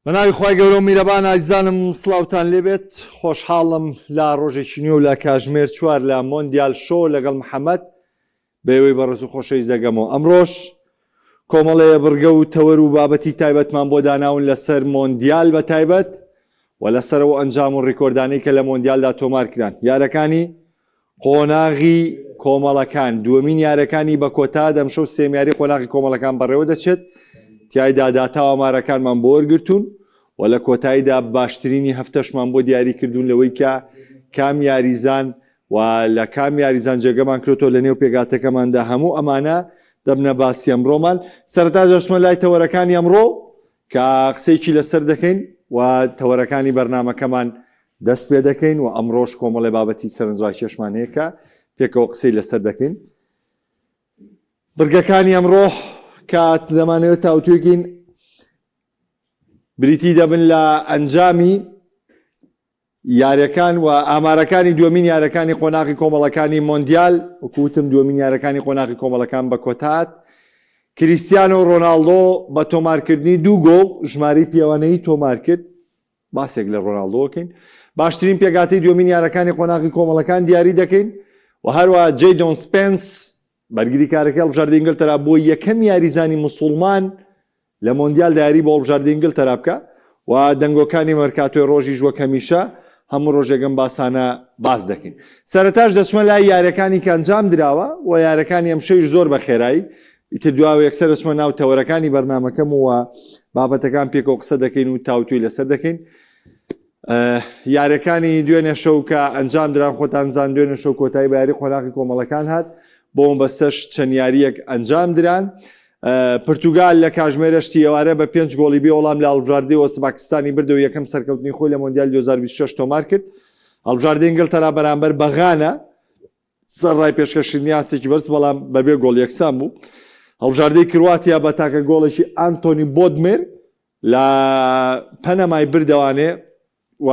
بەناوی خی گەورە و میرەبان ئازیزانم سڵاوتان لێبێت خۆشحاڵم لا ڕۆژێکی نوێ و لە کاژمێر چوار لە مۆندیال شۆ لەگەڵ محەممەد بەوەی بەڕێز و خۆشەویست دەگەمەوە. ئەمڕۆژ کۆمەڵەیە بڕگە و تەوەر و بابەتی تایبەتمان بۆ داناون لەسەر مۆندیال بە تایبەت و لەسەرەوە ئەنجام و ڕیکۆردانەی کە لە مۆندیالدا تۆمار کران. یارەکانی قۆناغی کۆمەڵەکان دووەمین یارەکانی بە کۆتا دەمشە و سێمیاری قۆناغی کۆمەڵەکان بەڕێوە دەچێت. تیایدا داتا ئامارەکانمان بۆ وەرگرتوون و لە کۆتاییدا باشترینی هەفتەشمان بۆ دیاری کردوون لەوەی کە کام یاریزان و لە کام یاریزان جێگەمان کردۆ لە نێو پێگاتەکەماندا. هەموو ئەمانە دەبنە باسی ئەمڕۆمان. سەرەتا دەچمە لای تەوەرەکانی ئەمڕۆ کە قسەیەکی لەسەر دەکەین و تەوەرەکانی بەرنامەکەمان دەست پێ دەکەین و ئەمڕۆژ کۆمەڵێ بابەتی سەرنجڕاکێشمان هەیە کە پێکەوە قسەی لەسەر دەکەین. بڕگەکانی ئەمڕۆ کات دەمانەوێت تاوتوێکین بریتی دەبن لە ئەنجامی یاریەکان و ئامارەکانی دووەمین یارەکانی قۆناغی کۆمەڵەکانی مۆندیال. وەکوتم دووەمین یارەکانی قۆناغی کۆمەڵەکان بە کۆتات کریستیانۆ ڕۆناڵدۆ بە تۆمارکردنی 2 گۆڵ ژماری پیاوانەیی تۆمار کرد. باسێک لە ڕۆناڵدۆکەین. باشترین پێگاتی دووەمین یارەکانی قۆناغی کۆمەڵەکان دیاری دەکەین و هەروە جەیدۆن سپێنس بەرگری کارەکە هەڵبژاردە ئینگلتەرا بۆ یەکەم یاریزانی موسڵمان لە مۆندیال دیاری بۆ هەڵبژاردە ئینگلتەرا بکە و دەنگۆکانی مەرکاتۆی ڕۆژیش وەک هەمیشە هەموو ڕۆژێگەم باسانە باز دەکەین. سەرەتاش دەچمە لای یارەکانی کە ئەنجام دراوە و یارەکانی ئەمشەیش زۆر بە خێرایی. ئیتر دواوە یەکسەر دەچمە ناو تەوەرەکانی بەرنامەکەم و بابەتەکان پێکەوە قسە دەکەین و تاوتوی لەسەر دەکەین. یارەکانی دوێنێ شەو کە ئەنجام دران خۆتان زان دوێنێ شەو کۆتایی بە یاری قۆناغی کۆمەڵەکان هات بۆم بەسەش چەند یاریەک ئەنجام دران. پرتوگال لە کاژمێرەشتی ئێوارە بە 5 گۆڵی بێ وەڵام لە هەڵبژاردەی وەسباکستانی بردە و یەکەم سەرکەوتنی خۆی لە مۆندیال 2026 تۆمار کرد. هەڵبژاردەی ئینگلتەرا بەرامبەر بە غانە سەرڕای پێشکەشکردنی یاسێکی بەرز بەڵام بەبێ گۆڵ یەکسان بوو. هەڵبژاردەی کرواتیا بە تاکە گۆڵێکی ئانتۆنی بۆدمێر لە پەنەمای بردەوانێ و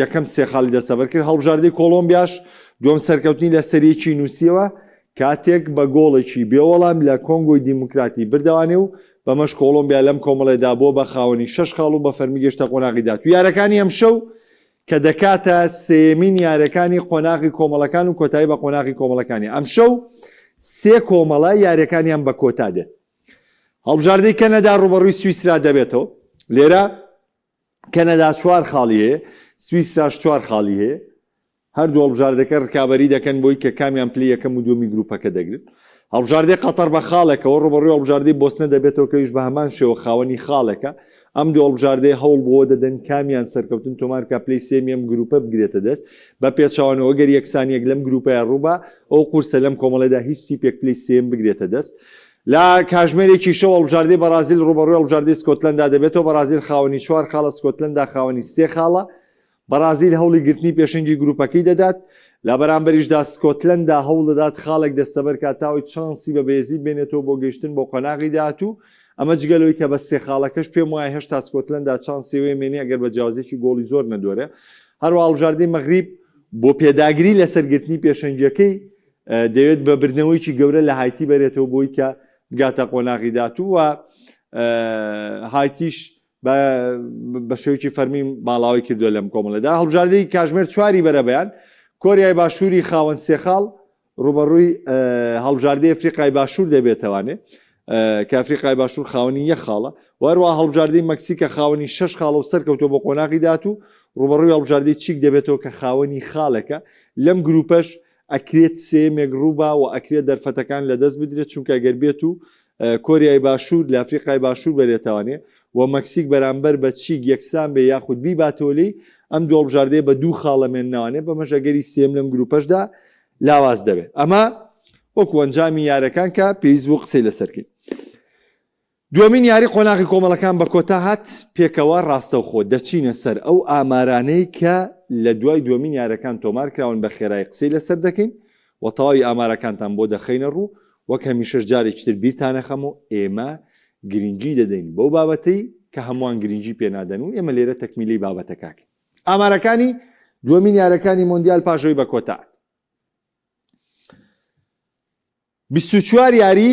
یەکەم سێ خاڵی دەسەبەر کرد. هەڵبژاردەی کۆلۆمبیاش دووەم سەرکەوتنی لە سەریەکی نووسیەوە کاتێک بە گۆڵێکی بێوەڵام لە کۆنگۆی دیموکراتی بردەوانێ و بەمەش کۆلۆمبیا لەم کۆمەڵێدا بۆ بە خاوەنی 6 خاڵ و بە فەرمی گەشتە قۆناغی دات. و یارەکانی ئەمشەو کە دەکاتە سێمین یارەکانی قۆناغی کۆمەڵەکان و کۆتایی بە قۆناغی کۆمەڵەکانی ئەمشەو سێ کۆمەڵە یارەکانیان بە کۆتا دێت. هەڵبژاردەی کەنەدا ڕوبەڕووی سویسرا دەبێتەوە. لێرە کەنەدا 4 خاڵی هەیە، سویسراش 4 خاڵی هەیە. هەردوو هەڵبژاردەکە ڕکابەری دەکەن بۆی کە کامیان پلی یەکەم و دووەمی گروپەکە دەگرن. هەڵبژاردەی قەتەر بە خاڵێکەوە ڕوبەڕووی هەڵبژاردەی بۆسنە دەبێتەوە کەویش بە هەمان شێوە خاوەنی خاڵێکە. ئەم دوو هەڵبژاردەی هەوڵ بۆ دەدەن کامیان سەرکەوتن تۆمار کە پلی سێمیەم گروپە بگرێتە دەست بە پێچەوانەوە گەر یەکسانیەک لەم گروپەیە ڕووبە ئەو قورسە لەم کۆمەڵێدا هیچی پێک پلی سێم بگرێتە دەست. لە کاژمێرێکی شەو هەڵبژاردەی بەرازیل ڕوبەڕووی هەڵبژاردەی سکۆتلەندا دەبێتەوە. بەرازیل خاوەنی 4 خاڵە، سکۆتلەندا خاوەنی 3 خاڵە. بەرازیل هەوڵی گرتنی پێشەنگی گروپەکەی دەدات. لە بەرامبەریشدا سکۆتلەندا هەوڵ دەدات خاڵێک دەستەبەر کاتاوی چانسی بە بێزی بێنێتەوە بۆ گەیشتن بۆ قۆناغی داهاتوو. ئەمە جگەلەوەی کە بە 3 خاڵەکەش پێم وایە هێشتا سکۆتلەندا چانسی وێ مێنی ئەگەر بە جیاوازێکی گۆڵی زۆر نەدۆرێ. هەروە هەڵبژاردەی مەغریب بۆ پێداگری لە سەرگرتنی پێشەنگیەکەی دەوێت بە بردنەوەیکی گەورە لە هایتی بەرێتەوە بۆی کە بگاتە قۆناغی داهاتوو و هایتیش بە شێوکی فەرمی ماڵاوی کردووە لەم کۆمەڵەدا. هەڵبژاردەی کاژمێر 4 بەرەبەیان کۆریای باشووری خاوەن 3 خاڵ ڕوبەڕووی هەڵبژاردەی ئەفریقای باشوور دەبێتەوانێ کە ئەفریقای باشوور خاوەنی 1 خاڵە. وەروە هەڵبژاردەی مەکسیکە خاوەنی 6 خاڵە و سەرکەوتۆ بۆ قۆناغی داهاتوو. ڕوبەڕووی هەڵبژاردەی چیک دەبێتەوە کە خاوەنی خاڵەکە. لەم گروپەش ئەکرێت سێمێک ڕووبە و ئەکرێت دەرفەتەکان لە دەست بدرێت چونکە گەر بێت و کۆریای باشوور لە ئەفریقای باشوور بەرێتەوانێ و مەکسیک بەرامبەر بە چیک یەکسان بێ یاخود بیباتۆلی ئەم دوو هەڵبژاردەیە بە 2 خاڵە مێنناوانێ بەمەش ئەگەری سێم لەم گروپەشدا لاواز دەبێت. ئەمە وەکو ئەنجامی یارەکان کە پێویست بۆ قسەی لەسەرکەین. دووەمین یاری قۆناغی کۆمەڵەکان بە کۆتا هات پێکەوە ڕاستەوخۆ دەچینە سەر ئەو ئامارانەی کە لە دوای دووەمین یارەکان تۆمار کراون بە خێرای قسەی لەسەر دەکەین و تەواوی ئامارەکانتان بۆ دەخەینە ڕوو. وەک هەمیشەش جارێکی تر بیرتانە خەم و ئێمە گرنگی دەدەین بەو بابەتەی کە هەمووان گرنگی پێنادەن و ئێمە لێرە تەکمیلی بابەتەکەکە. ئامارەکانی دووەمین یارەکانی مۆندیال پاژۆی بە کۆتا 24 یاری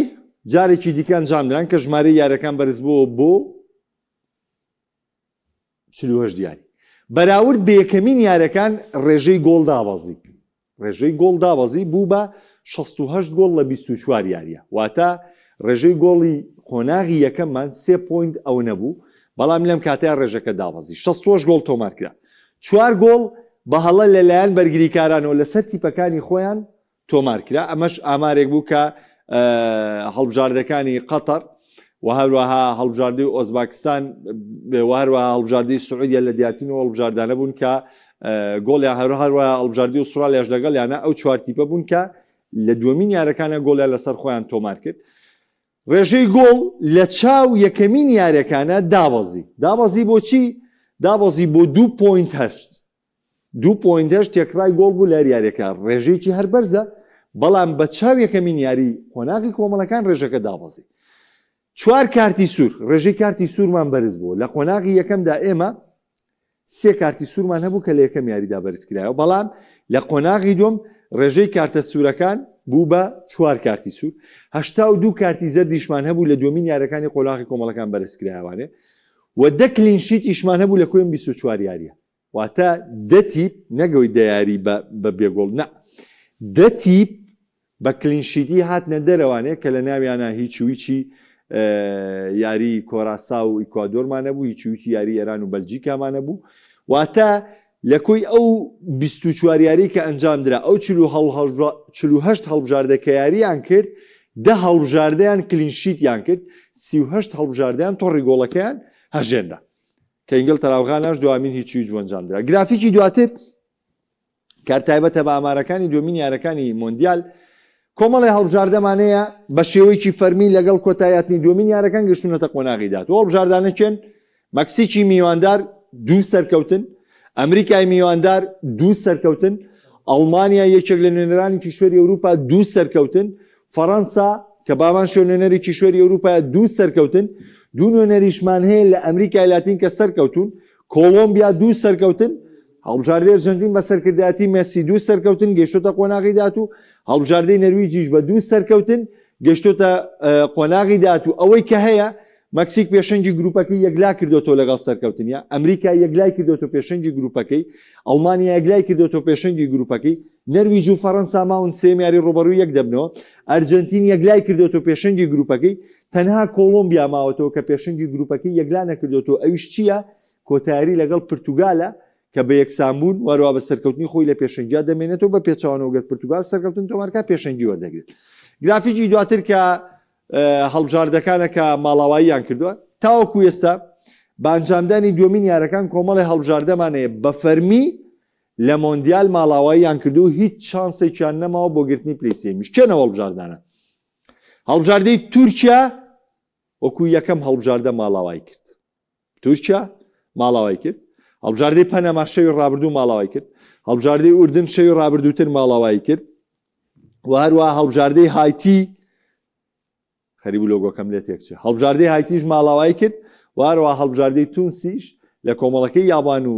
جارێکی دیکە ئەنجام دران کە ژمارەی یارەکان بەرز بووە بۆ 48 دیاری بەراورد بە یەکەمین یاریەکان ڕێژەی گۆڵ دابەزی ڕێژەی گۆڵ دابەزی بوو بە 68 گۆڵ لە 24 یاریە واتە ڕێژەی گۆڵی قۆناغی یەکەممان 3 پوینت ئەو نەبوو بەڵام لەم کاتەیە ڕێژەکە دابەزی 68 گۆڵ تۆمار کرا 4 گۆڵ بە هەڵە لەلایەن بەرگریکارانەوە لەسەر تیپەکانی خۆیان تۆمار کرا ئەمەش ئامارێک بوو کە هەڵبژاردەکانی قەتەر و هەروەها هەڵبژاردەی ئۆزباکستان هەروەها هەڵبژاردەی سعودیە لە دیارتینەوە هەڵبژاردانە بوون کە گۆڵیان هەروەها هەڵبژاردەی ئوسترالیاش لەگەڵیانە ئەو 4 تیپە بوون کە لە دووەمین یاریەکانە گۆڵیان لەسەر خۆیان تۆمار کرد ڕێژەی گۆڵ لە چاو یەکەمین یاریەکانە دابەزی بۆچی دابەزی بۆ 2.8 تێکرای گۆڵ بوو لە یاریەکە ڕێژەیەکی هەر بەرزە بەڵام بە چاو یەکەمین یاری قۆناغی کۆمەڵەکان ڕێژەکە دابەزی 4 کارتی سوور ڕێژەی کارتی سوورمان بەرز بوو لە قۆناغی یەکەمدا ئێمە 3 کارتی سوورمان هەبوو کە لە یەکەم یاریدا بەرزکرایەوە بەڵام لە قۆناغی دوم ڕێژەی کارتە سوورەکان بوو بە 4 کارتی سوور 82 کارتی زەردیشمان هەبوو لە دومین یاریەکانی قۆناغی کۆمەڵەکان بەرزکرایەوانێ و 10 کلینشیتیشمان هەبوو لە کۆیم 24 یاریە واتە 10 تیپ نەگەوی دەیاری بە بێگۆڵ نە 10 تیپ بە کلینشیتی هاتنە دەرەوانێ کە لە ناویانە هیچی یاری کۆراسا و ئیکوادۆرمانە بوو هیچی یاری ئێران و بەلجیکامانە بوو واتە لە کۆی ئەو 24 یاری کە ئەنجام درا ئەو 48 هەڵبژاردەکە یاریان کرد 10 هەڵبژاردەیان کلینشیتیان کرد 38 هەڵبژاردەیان تۆڕی گۆڵەکەیان هەژێندا کە ئینگلتەرا و غاناش دوامین هیچ بۆ ئەنجام درا گرافیکی دواتر کارتایبەتە بە ئامارەکانی دومین یاریەکانی مۆندیال کۆمەڵی هەڵبژاردەمانەیە بە شێوەیەکی فەرمی لەگەڵ کۆتاییاتنی دومین یاریەکان گەشتونەتە قۆناغی داات و هەڵبژاردانە چێن مەکسیکی میواندار 2 سەرکەوتن ئەمریکای میواندار 2 سەرکەوتن ئەڵمانیا یەکێک لە نوێنەرانی کیشوەری ئەوروپا 2 سەرکەوتن فەڕەنسا کە بامان شێ نوێنەری کیشوەری ئەوروپا 2 سەرکەوتن 2 نوێنەریشمان هەیە لە ئەمریکای لاتین کە سەرکەوتون کۆلۆمبیا 2 سەرکەوتن هەڵبژاردەی ئەرجەنتین بە سەرکردایەتی مێسی 2 سەرکەوتن گەشتۆتە قۆناغی داات و هەڵبژاردەی نەرویجیش بە 2 سەرکەوتن گەشتۆتە قۆناغی داات و ئەوەی کە هەیە مەکسیک پێشەنگی گروپەکەی یەکلا کردوتەوە لەگەڵ سەرکەوتنیا ئەمریکا یەکلای کردوتەوە پێشەنگی گروپەکەی ئەڵمانیا یەکلای کردوتەوە پێشەنگی گروپەکەی نەرویج و فەڕەنسا ماون سێم یاری ڕۆبەڕووی یەک دەبنەوە ئەرجەنتین یەکلای کردوتەوە پێشەنگی گروپەکەی تەنها کۆلۆمبیا ماوەتەوە کە پێشەنگی گروپەکەی یەکلا نەکردوتەوە ئەویش چییە کۆتایی لەگەڵ پرتوگالە کە بە یەکسانبوون وەروە بە سەرکەوتنی خۆی لە پێشەنگیا دەمێنێتەوە بە پێچوانەوەگەر پرتوگال سەرکەوتن تۆمارکە پێشەنگی وەردەگرێت گرافیکی دواتر کە هەڵبژاردەکانە کە ماڵاواییان کردووە تاوەکو ئێستا بە ئەنجامدانی دومین یاریەکان کۆمەڵی هەڵبژاردەمانەیە بە فەرمی لە مۆندیال ماڵاواییان کردو هیچ چانسێکیان نەماوە بۆ گرتنی پلەیسێمیش چێنەوە هەڵبژاردانە هەڵبژاردەی تورکیا وەکو یەکەم هەڵبژاردە ماڵاوایی کرد تورکیا ماڵاوایی کرد هەڵبژاردەی پەنەما شەوی ڕابردوو ماڵاوایی کرد هەڵبژاردەی ئوردن شەوی ڕابردووتر ماڵاوایی کرد و هەروەها هەڵبژاردەی هایتی خەریب لۆگۆکەم لێت یەکچێ هەڵبژاردەی هایتیش ماڵاوایی کرد و هەروەها هەڵبژاردەی تونسیش لە کۆمەڵەکەی یابان و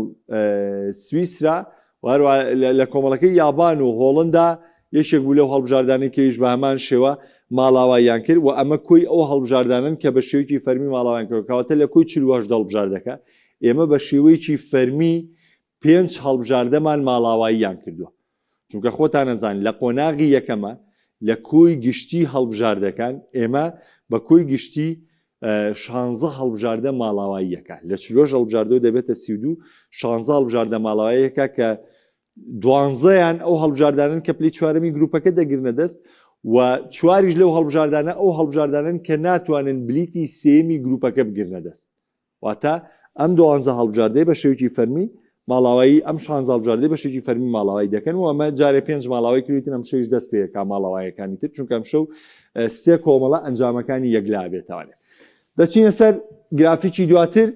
سویسرا و هەروەها لە کۆمەڵەکەی یابان و هۆڵندا یەکێک بوو لەو هەڵبژاردانەی کەیش بە هەمان شێوە ماڵاواییان کرد و ئەمە کۆی ئەو هەڵبژاردانن کە بە شێوەیەکی فەرمی ماڵاواییان کرد کەواتە لە کۆی 48 هەڵبژاردەکە ئێمە بە شێوەیەکی فەرمی 5 هەڵبژاردەمان ماڵاواییان کردووە چونکە خۆتان نەزانین لە قۆناغی یەکەمە لە کۆی گشتی هەڵبژاردەکان ئێمە بە کۆی گشتی 16 هەڵبژاردە ماڵاواییەکە لە 40 هەڵبژاردە دەبێتە 32 16 هەڵبژاردە ماڵاواییەکە کە 12یان ئەو هەڵبژاردانن کە پلی چوارەمی گروپەکە دەگرنە دەست و چواریش لەو هەڵبژاردانە ئەو هەڵبژاردانن کە ناتوانن بلیتی سێمی گروپەکە بگرنە دەست واتە ئەم 12 هەڵبژاردەی بە شێوکی فەرمی ماڵاوایی ئەم 16 هەڵبژاردەی بە شێوکی فەرمی ماڵاوایی دەکەن و ئەمە جارێ 5 ماڵاوای کردوتن ئەم شەویش دەست پێیەکە ماڵاوایەکانی تر چونکە ئەم شەو 3 کۆمەڵە ئەنجامەکانی یەکلا بێتوانێت دەچینە سەر گرافیکی دواتر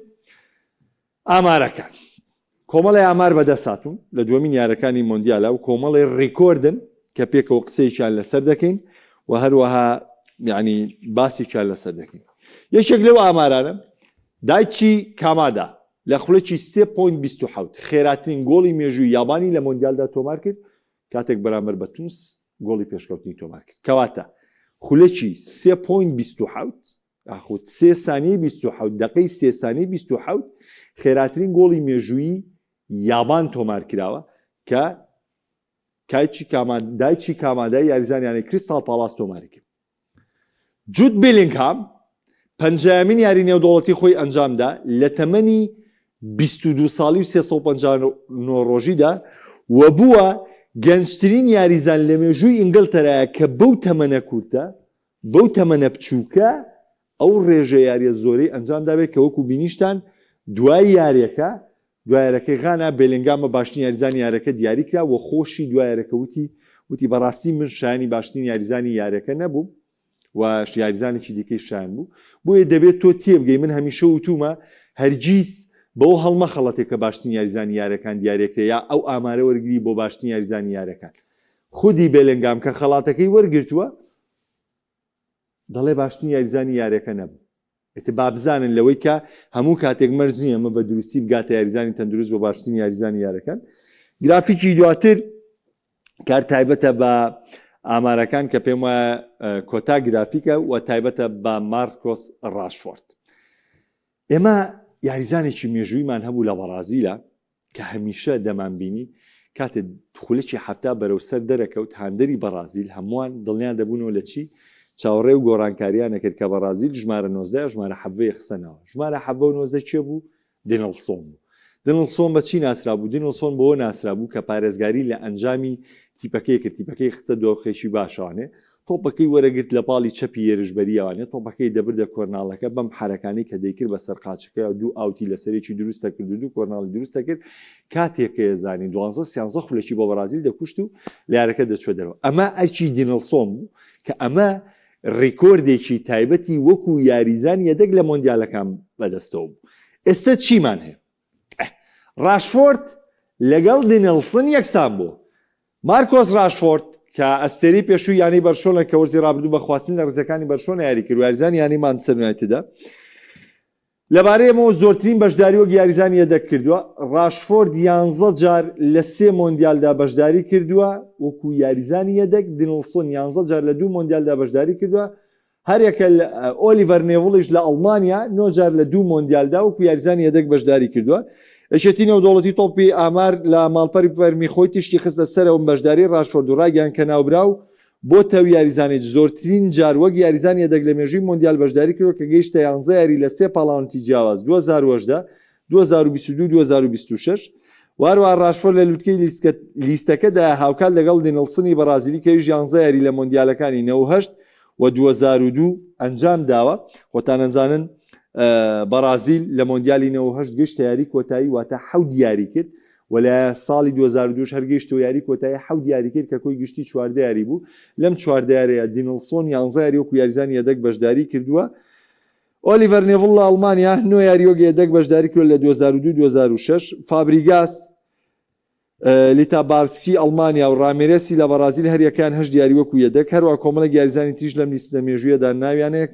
ئامارەکان کۆمەڵی ئامار بەدەساتون لە دومین یاریەکانی مۆندیالە و کۆمەڵی ڕیکۆردن کە پێکەوە قسەیەکیان لەسەر دەکەین و هەروەها یعنی باسێکیان لەسەر دەکەین یەکێک لەو ئامارانە دایچی کامادا لە خوڵێکی 3.27 خێراترین گۆڵی مێژووی یابانی لە مۆندیالدا تۆمار کرد کاتێک بەرامبەر بە تونس گۆڵی پێشکەوتنی تۆمار کرد کەواتە خولێکی 3.27 ئاخوت 3 سانی 27 دقەی 3 سانی 27 خێراترین گۆڵی مێژووی یابان تۆمار کراوە کە دایکی کامادای یاریزانیانی کریستال پالاس تۆماری کرد. جود بیلینگهام پەنجامین یاری نێودوڵەتی خۆی ئەنجامدا لە تەمەنی 22 ساڵی و 359 ڕۆژیدا و بووە گەنجترین یاریزان لە مێژووی ئینگلتەرایە کە بەو تەمەنە کورتە بەو تەمەنە بچووکە ئەو ڕێژە یاریە زۆرەی ئەنجامدا بێت کە وەکو بینیشتان دوای یاریەکە دوایارەکەی غانا بێلنگام بە باشترین یاریزانی یارەکە دیاری کرا و خۆشی دوایارەکە وتی بەڕاستی من شایانی باشترین یاریزانی یارەکە نەبوو و یاریزانێکی دیکەی شایان بوو بۆیە دەبێت تۆ تێبگەی من هەمیشە وتومە هەرگیز بەو هەڵمە خەڵەتێک کە باشترین یاریزانی یارەکان دیارێکرا یا ئەو ئامارە وەرگری بۆ باشترین یاریزانی یارەکان خودی بێلنگام کە خەڵاتەکەی وەرگرتووە دەڵێ باشترین یاریزانی یارەکە نەبوو. با بزانن لەوەی کە هەموو کاتێک مەرج نییە ئەمە بە دروستی بگاتە یاریزانی تەندروست بۆ باشترین یاریزانی یارەکان. گرافیکی دواتر کار تایبەتە بە ئامارەکان کە پێم وایە کۆتا گرافیکە و تایبەتە بە مارکۆس ڕاشفۆرد. ئێمە یاریزانێکی مێژوویمان هەبوو لە بەرازیلە کە هەمیشە دەمانبینی کاتێ خولەکی هەفتا بەرەو سەر دەرەکەوت هاندەری بەرازیل هەمووان دڵنیان دەبوونەوە لە چی چاوەڕێ و گۆڕانکاریانە کرد کە بەرازیل ژمارە 19 ژمارە حەڤەیە خستەنەوە. ژمارە حەڤە و 19 چێ بوو؟ دینڵسۆن بوو. دینڵسۆن بە چی ناسرا بوو؟ دینڵسۆن بەوە ناسرا بوو کە پارێزگاری لە ئەنجامی تیپەکەی کرد. تیپەکەی خستە دۆخێکی باشوانێ تۆپەکەی وەرەگرت لە پاڵی چەپی ێرشبەریەوانێت تۆپەکەی دەبردە کۆرناڵەکە بەم حرەکانی کە دەیکرد بە سەر قاچەکە دوو ئاوتی لەسەرێکی دروستە کرد و دوو کۆرناڵی دروستە کرد کاتێکە زانین 12 خولەکی بۆ بەرازیل دەکوشت و لارەکە دەچوە دەرەوە. ئەمە ئەرچی دینڵسۆن بوو کە ئەمە ڕێکۆردێکی تایبەتی وەکو یاریزان یەدەک لە مۆندیالەکان بەدەستەوە بوو. ئێستا چیمان هەیە؟ ڕاشفۆرد لەگەڵ دینڵسن یەکسان بوو. مارکۆس ڕاشفۆرد کە ئەستێری پێشووی یانی بەرشۆنە کە وەرزی ڕابردوو بە خواستن لە ڕزەکانی بەرشۆنە یاری کرد و یاریزانی یانی مانچستەر یونایتددا لەبارەی ئەمەوە زۆرترین بەشداری وەک یاریزانی یەدەک کردووە. ڕاشفۆرد 11 جار لە 3 مۆندیالدا بەشداری کردووە وەکو یاریزانی یەدەک. دینڵسۆن 11 جار لە 2 مۆندیالدا بەشداری کردووە. هەرێکە ئۆلیڤەر نێڤڵیش لە ئەڵمانیا 9 جار لە 2 مۆندیالدا وەکو یاریزانی یەدەک بەشداری کردووە. ئەشێتی نێودوڵەتی تۆپی ئامار لە ماڵپەری فەرمی خۆی تشتی خستە سەرەوە بەشداری ڕاشفۆرد و ڕاگەیان کە ناوبراو بۆ تەو یاریزانێک زۆرترین جار وەک یاریزانی یەدەک لە مێژووی مۆندیال بەشداری کردوە کە گەیشتە 11 یاری لە 3 پاڵاونتی جیاواز 2010 2022 2026. واروها ڕاشفۆرد لە لووتکەی لیستەکەدا هاوکات لەگەڵ دینڵسنی بەرازیلی کەویش 11 یاری لە مۆندیالەکانی 98 و 2002 ئەنجام داوە. خۆتان ئەزانن بەرازیل لە مۆندیالی 98 گەشتە یاری کۆتایی واتە 7 یاری کرد و لە ساڵی 2002 هەرگەیشتەوە یاری کۆتایی 7 یاری کرد کە کۆی گشتی 14 یاری بوو. لەم 14 یاریە دینڵسۆن 11 یاری وەکو یاریزانی یەدەک بەشداری کردووە. ئۆلیڤەر نێڤڵ لە ئەڵمانیا 9 یاری وەک یەدەک بەشداری کرد لە 2002 2006. فابریگاس لیتا بارسکی ئەڵمانیا و ڕامێرەسی لە بەرازیل هەریەکان 8 یاری وەکو یەدەک. هەروە کۆمەڵێک یاریزانی تریش لەم لیستە مێژوویەدا ناویانەیە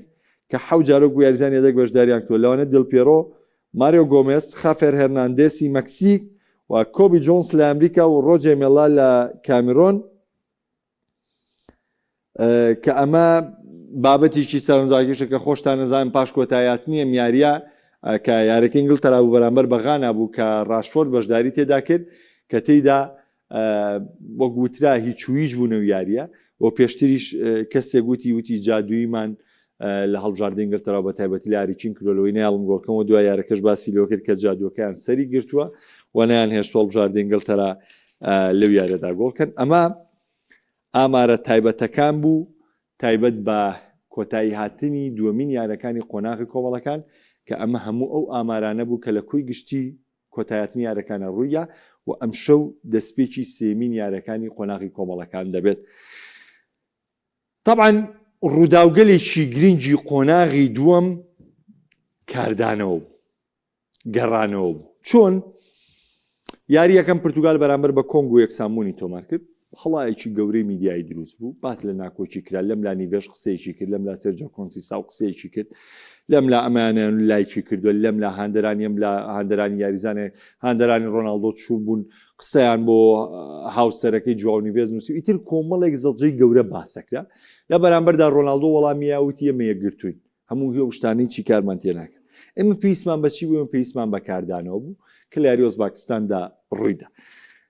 کە 7 جار وەکو یاریزانی یەدەک بەشداریان کردووە. لەوانە دڵ پێرۆ، ماریۆ گۆمێس، خافێر هێرناندێسی مەکسیک و کۆبی جۆنس لە ئەمریکا و ڕۆجێ مێڵا لە کامێرۆن کە ئەمە بابەتێکی سەرنجاکێشە کە خۆشتان نەزانن پاش کۆتاییاتنیە میاریە کە یارەکە ئینگلتەرا بوو بەرامبەر بە غانا بوو کە ڕاشفۆرد بەشداری تێدا کرد کە تێیدا وەک گوترا هیچ ویش بوو نەو یاریە و پێشتریش کەسێک وتی جادوویمان لە هەڵبژاردنی ئینگلتەرا بە تایبەتی لە یاریچین کردۆلەوەی نەیاڵم گۆڵکەمەوە دوای یارەکەش باسی لەوە کرد کە جادووەکەیان سەری گرتووە و نەیان هێشتە هەڵبژاردنی ئینگلتەرا لەو یاریەدا گۆڵکەن. ئەمە ئامارە تایبەتەکان بوو تایبەت بە کۆتایی هاتنی دووەمین یارەکانی قۆناغی کۆمەڵەکان کە ئەمە هەموو ئەو ئامارانە بوو کە لە کوی گشتی کۆتاییاتنی یارەکانە ڕوویە و ئەم شەو دەستپێکی سێمین یارەکانی قۆناغی کۆمەڵەکان دەبێت. طبعاً ڕووداوگەلێکی گرنگی قۆناغی دووەم کاردانەوە بوو، گەڕانەوە بوو. چۆن یاریەکەم پرتوگال بەرامبەر بە کۆنگۆ یەکسانبوونی تۆمار کرد. هەڵایەکی گەورەی میدیایی دروست بوو، باس لە ناکۆچی کرا، لەم لا نیڤێژ قسەیەکی کرد، لەم لا سێرجۆ کۆنسیساو قسەیەکی کرد، لەم لا ئەمانیان لایکی کردووە، لەم لا هاندەرانیم لە هاندەرانی یاریزانێ هاندەرانی ڕۆناڵدۆ چوو بوون قسەیان بۆ هاوسەرەکەی جواو نیڤێز نووسی. ئیتر کۆمەڵێک زەڵجەی گەورە باسەکرا لە بەرامبەردا ڕۆناڵدۆ وەڵامیاوتی ئێمە یەکگرتووین، هەموو هێ شتانەی چی کارمان تێ ناکرد. ئێمە پێویستمان بەچی بوو؟ پێویستمان بەکاردانەوە بوو کە لە ئۆزباکستاندا ڕوویدا.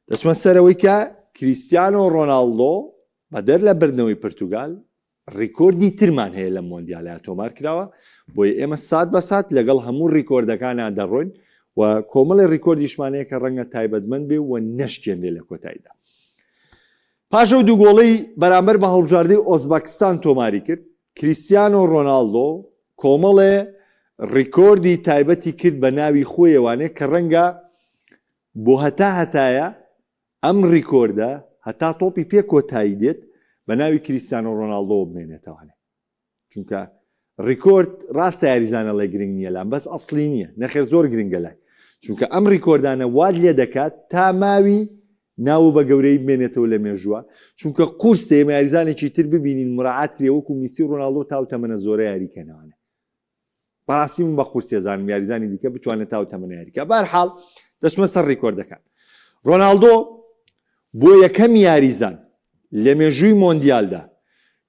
دەچمە سەرەوەی کە کریستیانۆ ڕۆناڵدۆ بەدەر لە بردنەوەی پرتوگال ڕیکۆردی ترمان هەیە لە مۆندیالە تۆمار کراوە، بۆیە ئێمە سات بە سات لەگەڵ هەموو ڕیکۆردەکانە دەڕۆین و کۆمەڵی ڕیکۆردیشمانەیە کە ڕەنگە تایبەتمەند بێ و نەشتێنێ لە کۆتاییدا. پاشە و دووگۆڵی بەرامبەر بە هەڵبژاردەی ئۆزبەکستان تۆماری کرد. کریستیانۆ ڕۆناڵدۆ کۆمەڵێ ڕیکۆردی تایبەتی کرد بە ناوی خۆیەوانێ کە ڕەنگە بۆ هەتایە ئەم ڕیکۆردە هەتا تۆپی پێ کۆتایی دێت بە ناوی کریستیانۆ ڕۆناڵدۆ بمێنێتەوانێ. چونکە ڕیکۆرد ڕاستە یاریزانە لە گرنگ نییە لام بەس ئەسڵی نییە، نەخێر زۆر گرنگە لای، چونکە ئەم ڕیکۆردانە واد لێ دەکات تا ماوی ناو بە گەورەی بمێنێتەوە لە مێژووە، چونکە قورسێ ئێمە یاریزانێکی تر ببینین مراعات کرێ وەکو میسی و ڕۆناڵدۆ تاو تەمەنە زۆرە یاریکەنەوانە. بەڕاستی من بە قورسێ زانم یاریزانی دیکە بتوانێت تاو تەمەنە یاریکە. بەرحاڵ دەچمە سەر ڕیکۆردەکان. ڕۆناڵدۆ بۆ یەکەم یاریزان لە مێژووی مۆندیالدا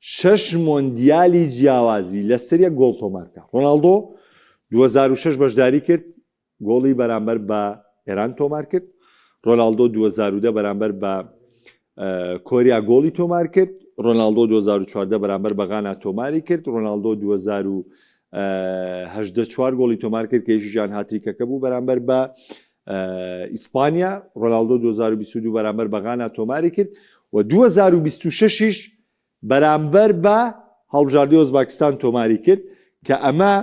6 مۆندیالی جیاوازی لەسەر یەک گۆڵ تۆمارکە. ڕۆناڵدۆ 2006 بەشداری کرد، گۆڵی بەرامبەر بە ئێران تۆمار کرد. ڕۆناڵدۆ 2010 بەرامبەر بە کۆریا گۆڵی تۆمار کرد. ڕۆناڵدۆ 2014 بەرامبەر بە غانا تۆماری کرد. ڕۆناڵدۆ 2018 4 گۆڵی تۆمار کرد کە یەکیشیان هاتریکەکە بوو بەرامبەر بە ئیسپانیا. ڕۆناڵدۆ 2022 بەرامبەر بە غانا تۆماری کرد و 2026 بەرامبەر بە هەڵبژاردەی ئۆزباکستان تۆماری کرد کە ئەمە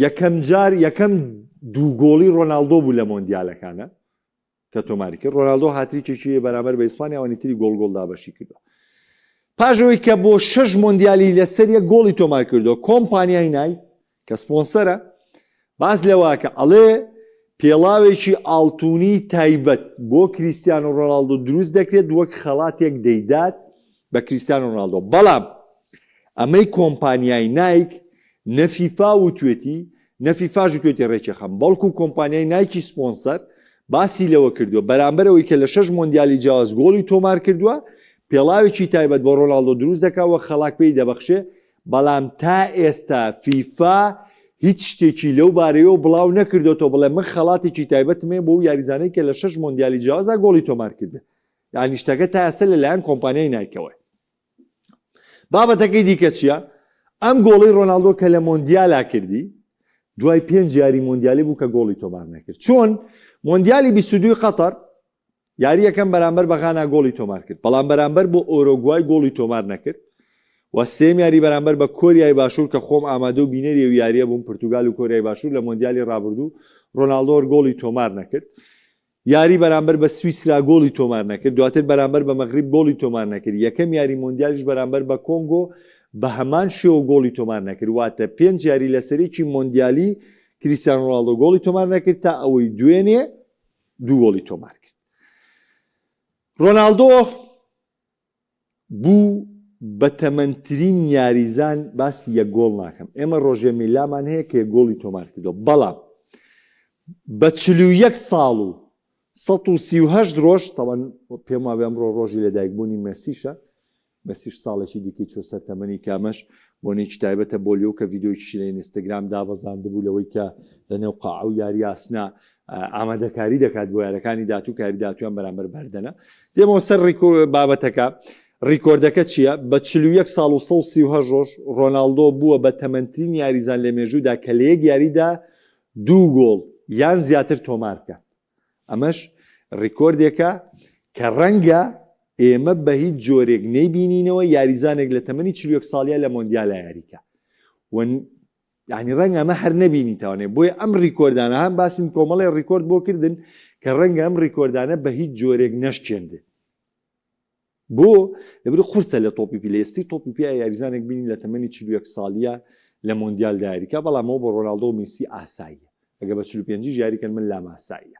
یەکەم جار یەکەم دوو گۆڵی ڕۆناڵدۆ بوو لە مۆندیالەکانە کە تۆماری کرد. ڕۆناڵدۆ هاتریکێکی بەرامبەر بە ئیسپانیا وانیتری گۆڵ دابەشی کردو. پاشەوەی کە بۆ 6 مۆندیالی لەسەر یەک گۆڵی تۆمار کردو، کۆمپانیای نای کە سپۆنسەرە باز لەوەکە ئەڵێ پێڵاوێکی ئاڵتوونی تایبەت بۆ کریستیانۆ ڕۆناڵدۆ دروست دەکرێت وەک خەڵاتێک دەیدات بە کریستیانۆ ڕۆناڵدۆ. بەڵام ئەمەی کۆمپانیای نایک نەفیفا وتوێتی، نەفیفاژ توێتی ڕێکی خەم، بەڵکو کۆمپانیای نایکی سپۆنسەر باسی لەوە کردووە بەرامبەرەوەی کە لە 6 مۆندیالی جیاواز گۆڵی تۆمار کردووە پێڵاوێکی تایبەت بۆ ڕۆناڵدۆ دروست دەکاوە خەڵک پێی دەبەخشێ. بەڵام تا ئێستا فیفا هیچ شتێکی لەو بارەیەوە بڵاو نەکردوێتەوە بڵێ من خەڵاتێکی تایبەتمێ بۆ یاریزانەی کە لە 6 مۆندیالی جیاوازە گۆڵی تۆمار کردە. یعنی شتەکە تا ئێستا لەلایەن کۆمپانیای نایکەوە. بابەتەکەی دیکە چییە؟ ئەم گۆڵی ڕۆناڵدۆ کە لە مۆندیالا کردی دوای 5 یاری مۆندیالی بوو کە گۆڵی تۆمار نەکرد. چۆن مۆندیالی 22 قەتەر یاری یەکەم بەرامبەر بە غانا گۆڵی تۆمار کرد، بەڵام بەرامبەر بۆ ئۆرۆگوای گۆڵی تۆمار نەکرد و سێم یاری بەرامبەر بە کۆریای باشوور کە خۆم ئامادە و بینەری و یاریە بووم پرتوگال و کۆریای باشوور لە مۆندیالی ڕابردوو ڕۆناڵدۆ گۆڵی تۆمار نەکرد. یاری بەرامبەر بە سویسرا گۆڵی تۆمار نەکرد، دواتر بەرامبەر بە مەغریب گۆڵی تۆمار نەکرد. یەکەم یاری مۆندیالیش بەرامبەر بە کۆنگۆ بە هەمان شێوە گۆڵی تۆمار نەکرد. واتە 5 یاری لەسەرێکی مۆندیالی کریستیانۆ ڕۆناڵدۆ گۆڵی تۆمار نەکرد تا ئەوەی دوێنێ 2 گۆڵی تۆمار کرد. ڕۆناڵدۆ بوو بە تەمەنترین یاریزان باسی یەک گۆڵ ناکەم. ئێمە ڕۆژێ میلامان هەیە کە گۆڵی تۆمار کردو، بەڵام بە 41 ساڵ و 138 ڕۆژ تەوان پێم وابێ ئەمڕۆ ڕۆژی لەدایکبوونی مەسیشە، مەسیش ساڵێکی دیکەی چۆ سەر تەمەنی کامەش بۆ نێکی تایبەتە بۆلیۆ کە ڤیدۆیەکی لە ئینستاگرام دابەزاندبوو لەوەی کە لەنێو قاع و یاری ئاسنا ئامادەکاری دەکات بۆ یارەکانی داهاتوو کاری داهاتویان بەرامبەر بەردەنە. دێمەوە سەر بابەتەکە. ڕیکۆردەکە چییە؟ بە 41 ساڵ و 138 ڕۆژ ڕۆناڵدۆ بووە بە تەمەنترین یاریزان لە مێژوودا کە لە یەک یاریدا 2 گۆڵ یان زیاتر تۆمار بکات. ئەمەش ڕیکۆردێکە کە ڕەنگە ئێمە بە هیچ جۆرێک نەیبینینەوە یاریزانێک لە تەمەنی 41 ساڵیە لە مۆندیالە یاریکە. یعنی ڕەنگە ئەمە هەر نەبینیتەوانێ. بۆیە ئەم ڕیکۆردانە هەم باسیم کۆمەڵی ڕیکۆرد بۆ کردن کە ڕەنگە ئەم ڕیکۆردانە بە هیچ جۆرێک نەشکێندێ. بۆ لەبەر قورسە لە تۆپی پی لە ئێستی تۆپی پی یاریزانێک بینی لە تەمەنی 41 ساڵیە لە مۆندیالدا یاریکە، بەڵامەوە بۆ ڕۆناڵدۆ و میسی ئاساییە. ئەگە بە 45 یاریکەن من لام ئاساییە.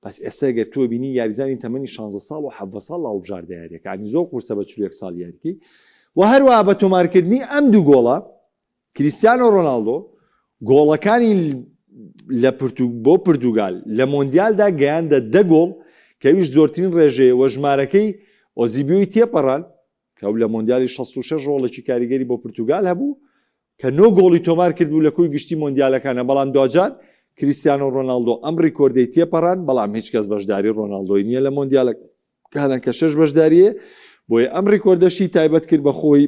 بەس ئێستا گەر تۆ بینی یاریزانی تەمەنی 16 ساڵ و 17 ساڵ هەڵبژاردە یاریەکە، یعنی زۆر قورسە بە 41 ساڵ یاریکی. و هەروەها بە تۆمارکردنی ئەم 2 گۆڵە کریستیانۆ ڕۆناڵدۆ گۆڵەکانی بۆ پرتوگال لە مۆندیالدا گەیاندە 10 گۆڵ کە ویش زۆرترین ڕێژەیە و ژمارەکەی ئۆزیبیۆی تێپەڕان کە لە مۆندیالی 66 ڕۆڵێکی کاریگەری بۆ پرتوگال هەبوو کە 9 گۆڵی تۆمار کردبوو لە کوی گشتی مۆندیالەکانە بەڵام دوجار کریستیانۆ ڕۆناڵدۆ ئەم ڕیکۆردەی تێپەڕان بەڵام هیچ کەس بەشداری ڕۆناڵدۆی نییە لە مۆندیالەکانە کە 6 بەشداریە بۆیە ئەم ڕیکۆردەشی تایبەت کرد بە خۆی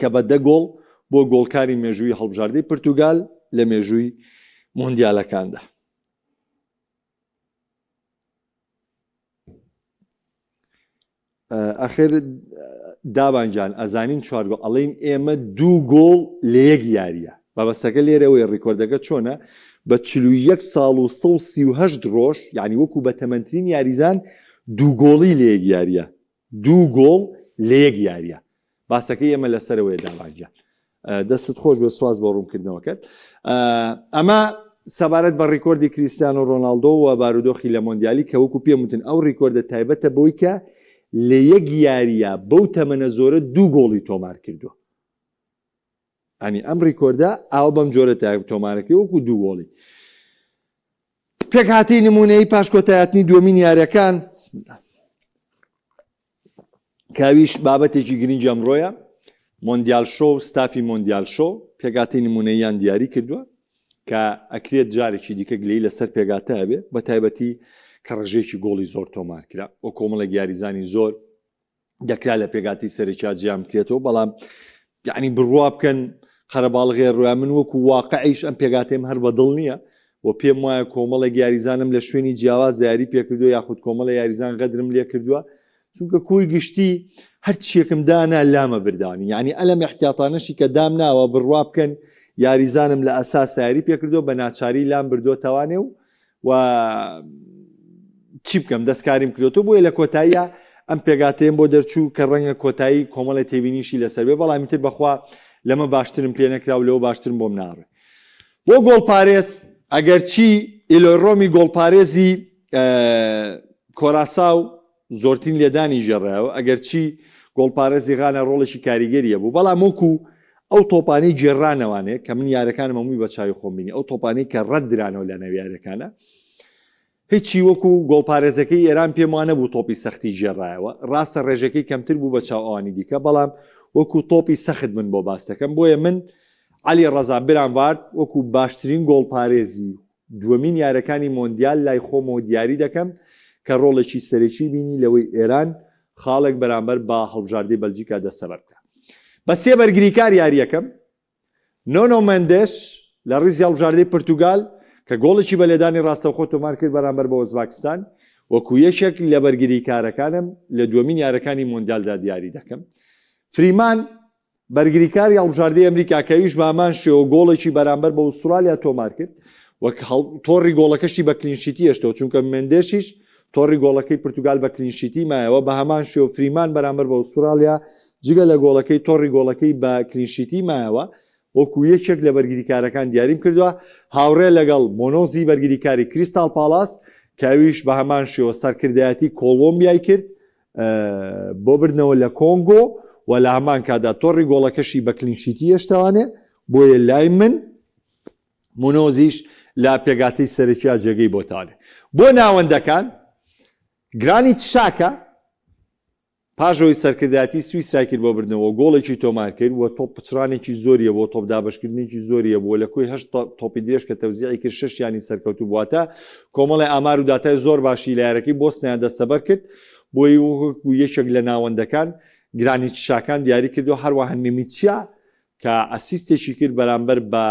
کە بە 10 گۆڵ بۆ گۆڵکاری مێژووی هەڵبژاردەی پرتوگال لە مێژووی مۆندیالەکاندا. ئەخر دابانجان ئەزانین 4 گۆڵ ئەڵێن ئێمە 2 گۆڵ لە یەک یاریە بەبەستەکە لێرەوەی ڕیکۆردەکە چۆنە بە 41 ساڵ و 138 ڕۆژ یعنی وەکو بە تەمەنترین یاریزان 2 گۆڵی لە یەک یاریە 2 گۆڵ لە یەک یاریە باسەکەی ئێمە لەسەرەوەی دابانجان دەستت خۆش بە سواز بۆ ڕوونکردنەوەکەت. ئەمە سەبارەت بە ڕیکۆردی کریستیانۆ ڕۆناڵدۆ و بارودۆخی لە مۆندیالی کە وەکو پێم وتن ئەو ڕیکۆردە تایبەتە بۆی کە لە یەک یاریە بەو تەمەنە زۆرە 2 گۆڵی تۆمار کردووە. ئەنی ئەم ڕیکۆردە ئاو بەم جۆرە تۆمارەکەی وەکو 2 گۆڵی. پێک هاتی نمونەی پاش کۆتایەتنی دووەمین یاریەکان کاویش بابەتێکی گرنگی ئەمڕۆیە مۆندیال شۆ و ستافی مۆندیال شۆ پێگاتی نمونەیان دیاری کردووە کە ئەکرێت جارێکی دیکە گلەی لەسەر پێگاتە بێ بە تایبەتی کە ڕژێکی گۆڵی زۆر تۆمار کرا و کۆمەڵە یاریزانی زۆر دەکرا لە پێگاتی سەرێکیا جیام کرێتەوە بەڵام یعنی بڕوا بکەن قەرەباڵغێ ڕویا من وەکو واقعیش ئەم پێگاتێم هەر بەدڵ نییە و پێم وایە کۆمەڵە یاریزانم لە شوێنی جیاواز یاری پێکردووە یاخود کۆمەڵە یاریزان غەدرم لێ کردووە چونکە کوی گشتی هەر چیەکم دانا لامە بردانی یعنی ئەلەم احتیاطانەشی کە دام ناوە بڕوا بکەن یاریزانم لە ئەساس یاری پێکردووە بە ناچاری لام بردووەتەوانێ و چی بکەم دەستکاریم کردوەوە بۆیە لە کۆتاییە ئەم پێگاتەیەم بۆ دەرچوو کە ڕەنگە کۆتایی کۆمەڵە تێبینیشی لەسەر بێ بەڵامی تر بەخوا لەمە باشترم پێ نەکرا و لەوە باشترم بۆم ناڕێ بۆ گۆڵپارێز ئەگەر چی ئیلۆڕۆمی گۆڵپارێزی کۆراساو زۆرترین لێدانی ژێڕایەوە ئەگەر چی گۆڵپارێزی غانە ڕۆڵێکی کاریگەریە بوو بەڵام وەکو ئەو تۆپانەی جێڕانەوانەیە کە من یارەکانم هەمووی بە چاوی خۆم بینی ئەو تۆپانەی کە ڕەت درانەوە لە نەو یارەکانە هیچی وەکو گۆڵپارێزەکەی ئێران پێم وانە بوو تۆپی سەختی ژێڕایەوە ڕاستە ڕێژەکەی کەمتر بوو بە چاو ئەوانی دیکە بەڵام وەکو تۆپی سەخت من بۆ باس دەکەم بۆیە من علی ڕەزا برانوارد وەکو باشترین گۆڵپارێزی دووەمین یارەکانی مۆندیال لای خۆمەوە دیاری دەکەم کە ڕۆڵێکی سەرەکی بینی لەوەی ئێران خاڵێک بەرامبەر با هەڵبژاردەی بەلجیکا دەستەبەر بکە بە سێ بەرگریکار یاریەکەم نۆنۆ مەندێش لە ڕیزی هەڵبژاردەی پرتوگال کە گۆڵێکی بە لێدانی ڕاستەوخۆ تۆمار کرد بەرامبەر بە ئۆزباکستان وەکو یەکێک لە بەرگریکارەکانم لە دووەمین یارەکانی مۆندیالدا دیاری دەکەم. فریمان بەرگریکاری هەڵبژاردەی ئەمریکاکەویش بامان شێوە گۆڵێکی بەرامبەر بە ئوسترالیا تۆمار کرد وەک تۆڕی گۆڵەکەشی بە کلینشیتی هێشتەوە چونکە مندێشیش تۆڕی گۆڵەکەی پرتوگال بە کلینشیتی مایەوە بە هەمان شێوە فریمان بەرامبەر بە ئوسترالیا جگە لە گۆڵەکەی تۆڕی گۆڵەکەی بە کلینشیتی مایەوە وەکو یەکێک لە بەرگریکارەکان دیاریم کردووە هاوڕێ لەگەڵ مۆنۆزی بەرگریکاری کریستال پالاس کاویش بە هەمان شێوە سەرکردایەتی کۆلۆمبیای کرد بۆ بردنەوە لە کۆنگۆ و لە هەمان کادا تۆڕی گۆڵەکەشی بە کلینشیتی هێشتوانێ بۆیە لای من مۆنۆزیش لا پێگاتی سەرەکییا جێگەی بۆتانێ بۆ ناوەندەکان گرانیت شاکە پاژەوەی سەرکردایەتی سویسرای کرد بۆ بردنەوە گۆڵێکی تۆمار کرد و تۆپ پچرانێکی زۆریە بۆ تۆپ دابشکردنێکی زۆریە بۆ لە کوی هەشت تۆپی درێژ کە تەوزیعی کرد 6 یانی سەرکەوتو بواتە کۆمەڵی ئامار و داتای زۆر باشی لە یارەکەی بۆسنیان دەستەبەر کرد بۆی وەکو یەکێک لە ناوەندەکان گرانیت شاکان دیاری کردو هەروەها نمیچیا کە ئەسیستێکی کرد بەرامبەر بە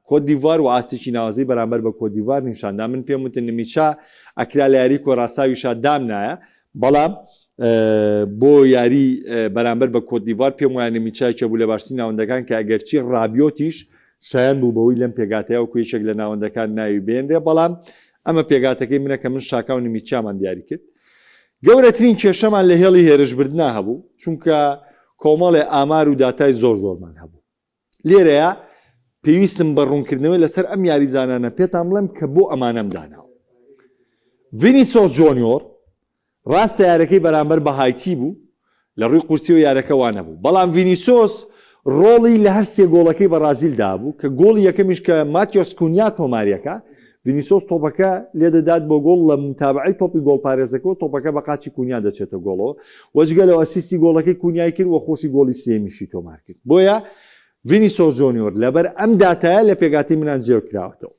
کۆدیڤار و ئاسێکی ناوازی بەرامبەر بە کۆدیڤار نیشاندا من پێم وتن نمیچا ئەکرا لە یاری کۆراساویشا دام نایە بەڵام بۆ یاری بەرامبەر بە کۆدیڤار پێم وایە نمیچایکە بوو لە باشترین ناوەندەکان کە ئەگەرچی ڕابیۆتیش شایان بوو بەوەی لەم پێگاتەیە وەکو یەکێک لە ناوەندەکان ناوی بێنرێ بەڵام ئەمە پێگاتەکەی منە کە من شاکا و نمیچامان دیاری کرد. گەورەترین کێشەمان لە هێڵی هێرشبردنا هەبوو چونکە کۆمەڵێ ئامار و داتای زۆرمان هەبوو لێرەیە پێویستم بە ڕوونکردنەوەی لەسەر ئەم یاریزانانە پێتان بڵێم کە بۆ ئەمانەم داناوە. ڤینیسۆس جۆنیۆر ڕاستە یارەکەی بەرامبەر بە هایتی بوو لە ڕووی قورسی و یارەکە وانە بوو بەڵام ڤینیسۆس ڕۆڵی لە هەر سێ گۆڵەکەی بەرازیلدا بوو کە گۆڵی یەکەمیش کە ماتیۆس کونیا تۆماریەکە ڤینیسۆس تۆپەکە لێدەدات بۆ گۆڵ لە متابعی تۆپی گۆڵپارێزەکەەوە تۆپەکە بە قاچی کونیا دەچێتە گۆڵەوە وەجگە لەوە ئەسیستی گۆڵەکەی کونیای کرد و خۆشی گۆڵی سێمیشی تۆمار کرد بۆیە ڤینیسۆس جۆنیۆر لەبەر ئەم داتایە لە پێگاتی منان جێ کراوەتەوە.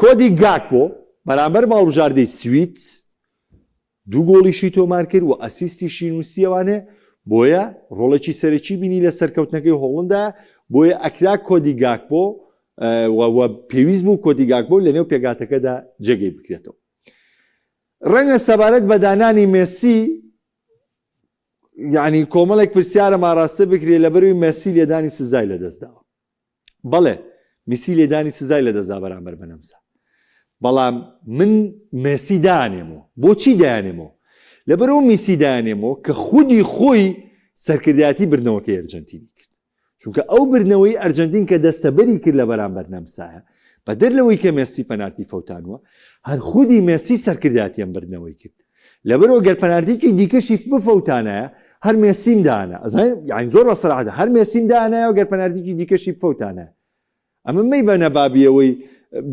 کۆدی گاکپۆ بەرامبەر ماڵبژاردەی سویت 2 گۆڵیشی تۆمار کرد و ئەسیستیشی نووسیەوانێ بۆیە ڕۆڵێکی سەرەکی بینی لە سەرکەوتنەکەی هۆڵندا بۆیە ئەکرا کۆدی گاکپۆ پێویست بوو کۆدی گاکپۆ لەنێو پێگاتەکەدا جێگەی بکرێتەوە. ڕەنگە سەبارەت بە دانانی مێسی یعنی کۆمەڵێک پرسیارە ماڕاستە بکرێت لەبەروی مێسی لێدانی سزای لەدەستداوە. بەڵێ میسی لێدانی سزای لەدەستدا بەرامبەر بەنەمسا، بەڵام من مێسی دایانێمەوە. بۆچی دایانێمەوە؟ لەبەرەوە میسی دایانێمەوە کە خودی خۆی سەرکردایەتی بردنەوەکەی ئەرجەنتینی کرد، چونکە ئەو بردنەوەی ئەرجەنتین کە دەستەبەری کرد لە بەرامبەر نەمسایە بە دەرلەوەی کە مێسی پەنارتی فەوتانوە هەر خودی مێسی سەرکردایەتیان بردنەوەی کرد. لەبەرەوە گەر پەنارتیکی دیکەشی بفەوتانایە هەر مێسیم داانە یان زۆر بەسەراحەتە هەر مێسیم داانایە و گەر پەنارتیکی دیکەشی بفەوتانە. ئەمە مەی بە نەبابیەوەی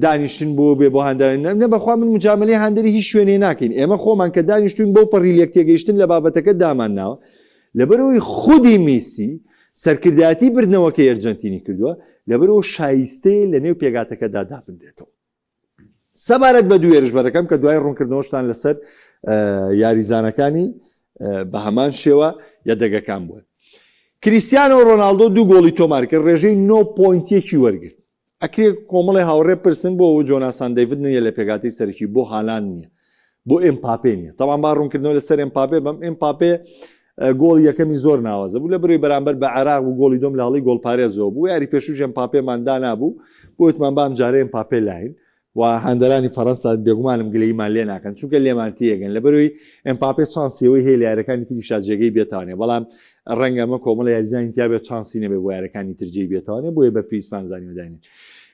دانیشتن بۆ بێ بۆ هەندێن نە بەخوا من مجاملەی هەندێری هیچ شوێنێ ناکەین. ئێمە خۆمان کە دانیشتوین بۆ پەڕیلێک تێگەیشتن لە بابەتەکە دامان ناوە لەبەرەوەی خودی میسی سەرکردایەتی بردنەوەکە ئەرجەنتینی کردووە لەبەرەوە شایستەیە لە نێو پێگاتەکەدا دابندێتەوە. سەبارەت بە دوو هێرشبەرەکەم کە دوای ڕوونکردنەوەشتان لەسەر یاریزانەکانی بە هەمان شێوە یەدەگەکان بووە. کریستیانۆ ڕۆناڵدۆ 2 گۆڵی تۆمار کرد، ڕێژەی 9 پۆینتێکی وەرگرت. ئەکرێ کۆمەڵی هاوڕێ پرسن بۆ جۆناسان دەیڤد نییە لە پێگاتی سەرکی بۆ هالاند نییە بۆ ئێمپاپێ نییە. تەمان با ڕوونکردنەوە لەسەر ئێمپاپێ بەم ئێمپاپێ گۆڵی یەکەمی زۆر ناوازە بوو لە بڕی بەرامبەر بە عێراق و گۆڵی دۆم لە هەڵی گۆڵپارێزەوە بوو. یاری پێشوش ئێمپاپێماندا نابوو بۆیتمان بام جارە ئێمپاپێ لاین و هەندەرانی فەڕەنسا بێگومانم گلەیمان لێ ناکەن چونکە لێمان تێگەن لەبەرەوەی ئێمپاپێ چانسیەوەی هەیە لە یارەکانی تری شاجێگەی بێتوانێ، بەڵام ڕەنگە ئەمە کۆمەڵە یاریزانی تیا بێت چانسی نەبێ بۆ یارەکانی ترجێی بێتوانێ بۆیە بە پێویستمان زانیوەداینێت.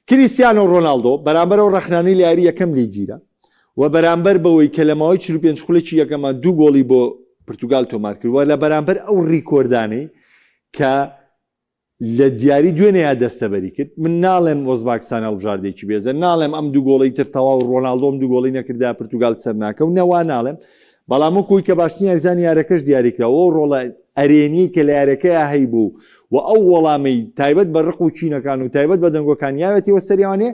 کریستیانۆ ڕۆناڵدۆ بەرامبەر ئەو ڕەخنانەی لە یاری یەکەم لێ گیرە و بەرامبەر بەوەی کە لە ماوەی 45 خولێکی یەکەمان 2 گۆڵی بۆ پرتوگال تۆمار کردووە لە بەرامبەر ئەو ڕیکۆردانەی کە لە دیاری دوێنەیە دەستەبەری کرد. من ناڵێم ئۆزباکستان هەڵبژاردێکی بێزە، ناڵێم ئەم 2 گۆڵی تر تەواو ڕۆناڵدۆم 2 گۆڵی نەکردا پرتوگال سەر ناکە و نەوا ناڵێم، بەڵام وەکوی کە باشترین یاریزانی یارەکەش دیاریکراوە و ڕۆڵە ئەرێنی کە لە یارەکەیە هەی بوو و ئەو وەڵامەی تایبەت بە ڕق و چینەکان و تایبەت بە دەنگۆکان یاوێتیوە سەریانێ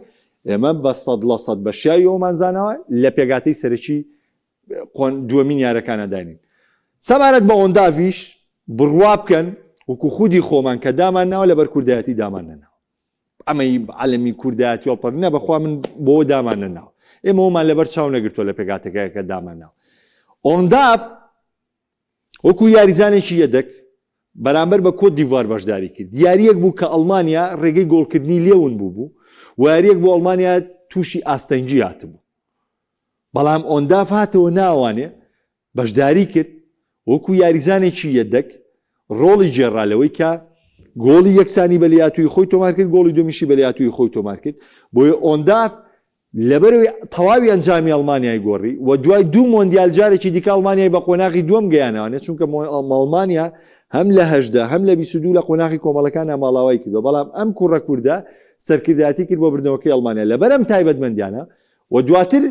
ئێمە بە 100% بە شیاوی ئەومانزانەوە لە پێگاتەی سەرەکی دووەمین یارەکانە داینین. سەبارەت بە ئۆنداڤیش بڕوا بکەن وەکو خودی خۆمان کە دامان ناوە لەبەر کوردایەتی دامان نەناوە. ئەمەی عەلەمی کوردایەتی وەپەڕ نە بەخوا من بۆ دامان نەناوە، ئێمە ومان لەبەر چاو نەگرتووە لە پێگاتەکەیە کە دامان ناوە. ئۆنداڤ وەکو یاریزانێکی یەدەک بەرامبەر بە کۆت دیڤوار بەشداری کرد. دیاریەک بوو کە ئەڵمانیا ڕێگەی گۆڵکردنی لێون بوو و یاریەک بۆ ئەڵمانیا تووشی ئاستەنگی هاتبوو، بەڵام ئۆنداڤ هاتەوە ناوانێ بەشداری کرد وەکو یاریزانێکی یەدەک ڕۆڵی جێڕالەوەی کە گۆڵی یەکسانی بەلیاتوی خۆی تۆمار کرد، گۆڵی دومیشی بەلیاتوی خۆی تۆمار کرد. بۆیە ئۆنداڤ لەبەرەوەی تەواوی ئەنجامی ئەڵمانیای گۆڕی و دوای 2 مۆندیال جارێکی دیکە ئەڵمانیای بە قۆناغی دووەم گەیانەوانێت چونکە ئەڵمانیا هەم لە 18 هەم لە 22 لە قۆناغی کۆمەڵەکانە ماڵاوای کردەوە، بەڵام ئەم کوڕە کووردە سەرکردایەتی کرد بۆ بردنەوەکەی ئەڵمانیا لەبەرەم تایبەتمەندیانە و دواتر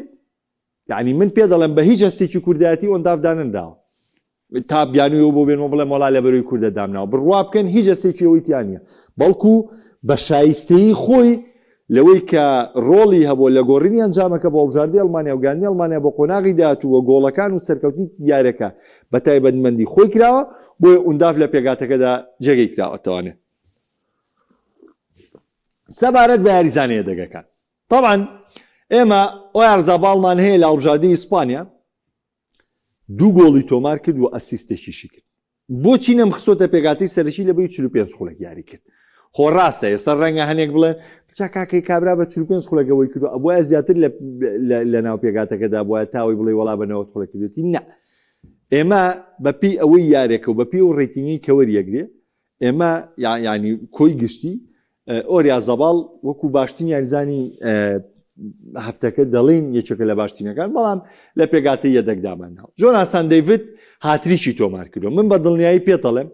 یعنی من پێ دەڵێم بە هیچ هەستێکی کوردایەتی ئۆنداڤ دانەنداوە تا بیانوی بۆ بێنەوە بڵێ مۆڵا لەبەروی کوردە دامناوە بڕوا بکەن هیچ هەستێکی ئەوەی تیانە، بەڵکو بە شایستەی خۆی لەوەی کە ڕۆڵی هەبوو لە گۆڕینی ئەنجامەکە بۆ هەڵبژاردنی ئەڵمانیا و گاندنی ئەڵمانیا بۆ قۆناغی داهاتووە گۆڵەکان و سەرکەوتنی یارەکە بە تایبەتمەندی خۆی کراوە بۆیە ئۆنداڤ لە پێگاتەکەدا جێگەی کراوەتەوانێت. سەبارەت بە یاریزانە یەدەگەکان طبعاً ئێمە ئۆیارزاباڵمان هەیە لە هەڵبژاردنی ئیسپانیا 2 گۆڵی تۆمار کرد و ئەسیستێکیشی کرد. بۆچی نەمخسۆتە پێگاتی سەرەکی لەبەری 45 خولێک یاری کرد؟ خۆ ڕاستە ئێستا ڕەنگە هەنێک بڵێن بچ کاکەی کابرا بە 45 خولەکەوەی کردو ئەبووە زیاتر لە ناو پێگاتەکەدا بۆە تاوی بڵێ وەڵا بە 90 خولە کردوێتی نە. ئێمە بەپی ئەوەی یارێکە و بەپی و ڕێتینگی کەوەریەگرێ ئێمە ینی کۆی گشتی ئۆریازەباڵ وەکو باشترین یاریزانی هەفتەکە دەڵین یەکێکە لە باشترینەکان، بەڵام لە پێگاتەی یەدەکدامانەوە. جۆناسان دەیڤد هاتریکی تۆمار کردو. من بە دڵنیایی پێدەڵێم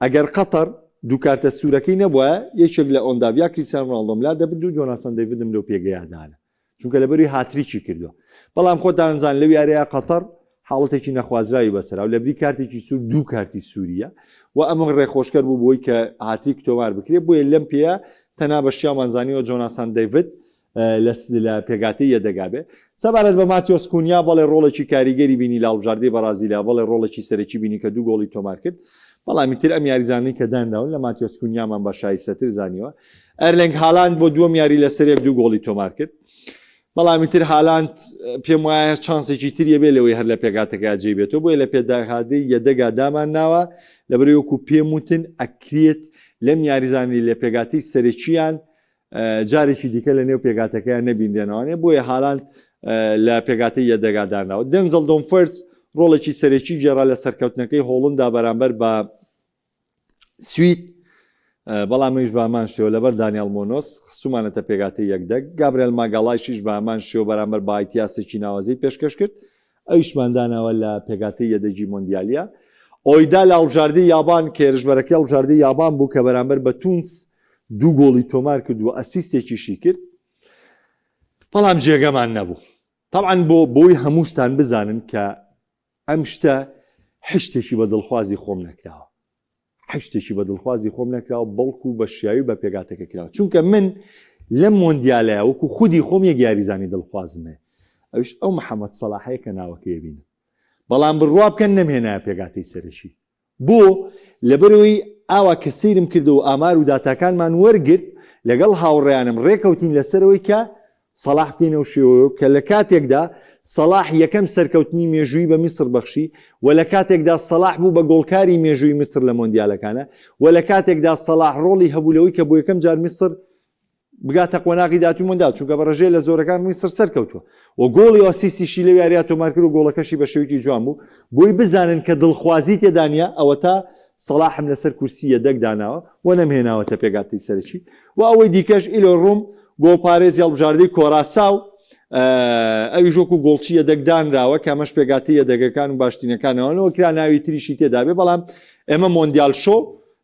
ئەگەر قەتەر دوو کارتە سوورەکەی نەبووە یەکێک لە ئۆنداڤیا کریستیانۆ ڕۆناڵدۆم لا دەبرد و جۆناسان دەیڤدم لەو پێگەیادانە چونکە لەبەروی هاتریکی کردووە. بەڵام خۆتان زان لەو یاریە قەتەر حاڵەتێکی نەخوازراوی بەسەرا و لە بری کارتێکی سوور 2 کارتی سووریە و ئەمە ڕێخۆشکەر بوو بۆی کە هاتی تۆمار بکرێت بۆیە لەم پێە تەنا بەشیامانزانیەوە جۆناسان دەیڤد لە پێگاتی یەدەگابێ سەبارەت بە ماتیۆس کونیا بەڵێ ڕۆڵێکی کاریگەری بینی لە هەڵبژاردەی بەرازیلیا بەڵێ ڕۆڵێکی سەرەکی بینی کە 2 گۆڵی تۆمار کرد بەڵامی تر ئەم یاریزانەی کە دانراون لە ماتیۆس کونیامان بە شایستەتر زانیوە ئەرلنگ هالاند بۆ 2 یاری لەسەرێک 2 گۆڵی تۆمار کرد بەڵامی تر هالاند پێم وایە چانسێکی تریە بێ لەوەی هەر لە پێگاتەکە جێبێتەوە بۆیە لە پێداهادەی یەدەگا دامان ناوە لەبەرەوەی وەکو پێم وتن ئەکرێت لەم یاریزانی لە پێگاتی سەرەکییان جارێکی دیکە لە نێو پێگاتەکەیان نەبیندێنەوەنێ بۆیە هالاند لە پێگاتی یەدەگادارناوە دەنزڵ دۆمفەرس ڕۆڵێکی سەرەکی گێڕا لە سەرکەوتنەکەی هۆڵندا بەرامبەر بە سوید بەڵامیش بامان شێوە لەبەر دانیال مۆنۆس خستومانەتە پێگاتی یەکدەک گابرێل ماگاڵایشیش بامان شێوە بەرامبەر بە ئایتیاسێکی ناوازەی پێشکەش کرد ئەویشماندانەوە لە پێگاتی یەدەگی مۆندیالیا ئۆیدا لە هەڵبژاردەی یابان کێرژبەرەکەی هەڵبژاردەی یابان بوو کە بەرامبەر بە تونس 2 گۆڵی تۆمار کرد و ئەسیستێکیشی کرد بەڵام جێگەمان نەبوو طبعاً بۆی هەمووشتان بزانن کە ئەم شتە حشتێکی بە دڵخوازی خۆم نەکراوە حشتێکی بە دڵخوازی خۆم نەکراوە بەڵکو بە شیاوی بە پێگاتەکە کراوە چونکە من لەم مۆندیالەیە وەکو خودی خۆم یەک یاریزانی دڵخوازمێ ئەوش ئەو محەممەد سەلاحەیە کە ناوەکەی بینم بەڵام بڕوا بکەن نەمهێنایە پێگاتی سەرەکی بۆ لەبەرەوەی ئاوا کە سەیرم کردو و ئامار و داتاکانمان وەرگرت لەگەڵ هاوڕێیانم ڕێکەوتین لەسەرەوەی کە سەلاح بکەینەوە شێوەیە کە لە کاتێکدا سەلاح یەکەم سەرکەوتنی مێژووی بە میسر بەخشی و لە کاتێکدا سەلاح بوو بە گۆڵکاری مێژووی میسر لە مۆندیالەکانە و لە کاتێکدا سەلاح ڕۆڵی هەبوولەوەی کە بۆ یەکەم جار میسر بگاتە قۆناغی داهاتووی مۆندیال چونکە بە ڕێژەیە لە زۆرەکان میسر سەرکەوتووە و گۆڵی ئاسیسیشی لەو یاریە تۆمار کرد و گۆڵەکەشی بە شێوەیەکی جوان بوو بۆی بزانن کە دڵخوازی تێدانە ئەوە تا سەلاحم لەسەر کورسی یەدەک داناوە و نەمهێناوەتە پێگاتی سەرەکی و ئەوەی دیکەش ئیلۆ ڕووم گۆڵپارێزی هەڵبژاردەی کۆراساو ئەوی ژۆکو گۆڵچی یەدەکدانراوە کە ئەمەش پێگاتی یەدەگەکان و باشترینەکانەوەنەوە کرا ناوی تریشی تێدا بێ بەڵام ئێمە مۆندیال شۆ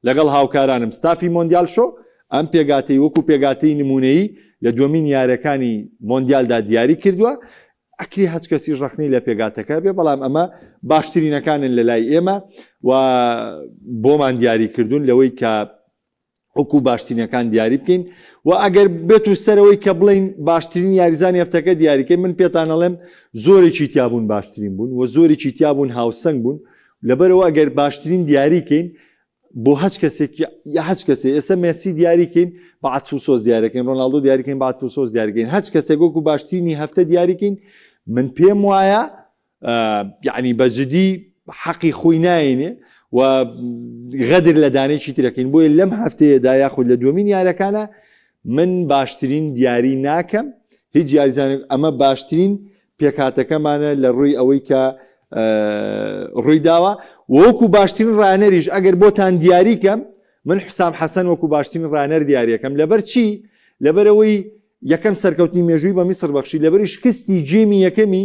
لەگەڵ هاوکارانم ستافی مۆندیال شۆ ئەم پێگاتی وەکو پێگاتی نمونەیی لە دومین یاریەکانی مۆندیالدا دیاری کردووە ئەکری هەچ کەسی ڕخنی لە پێگاتەکە بێ بەڵام ئەمە باشترینەکانن لە لای ئێمە و بۆمان دیاری کردوون لەوەی کە وەکو باشترینەکان دیاری بکەین و ئەگەر بێت و سەرەوەی کە بڵین باشترین یاریزانی هەفتەکە دیاریکەی من پێتانەڵێم زۆرێکی تیابوون باشترین بوون و زۆرێکی تیابوون هاوسەنگ بوون لەبەرەوە ئەگەر باشترین دیاریکەین بۆ هەچ کەسێک یا هەچ کەسێ ئێستا مێسی دیاریکەین بە عەتف و سۆز دیاریکەین ڕۆناڵدۆ دیاریکەین بە عەتف و سۆز دیاریکەین هەچ کەسێک وەکو باشترینی هەفتە دیاریکەین من پێم وایە یعنی بەجددی حەقی خۆی ناینێ و غەدر لە دانێکی ترەکەین بۆیە لەم هەفتەیەدا یاخود لە دومین یاریەکانە من باشترین دیاری ناکەم هیچ یاریزانێک ئەمە باشترین پێکاتەکەمانە لە ڕووی ئەوەی کە ڕووی داوە وەکو باشترین ڕانەریش ئەگەر بۆتان دیاریکەم من حسام حەسەن وەکو باشترین ڕانەر دیاریەکەم لەبەر چی لەبەرەوەی یەکەم سەرکەوتنی مێژووی بە میسر بەخشی لەبەری شکستی جێمی یەکەمی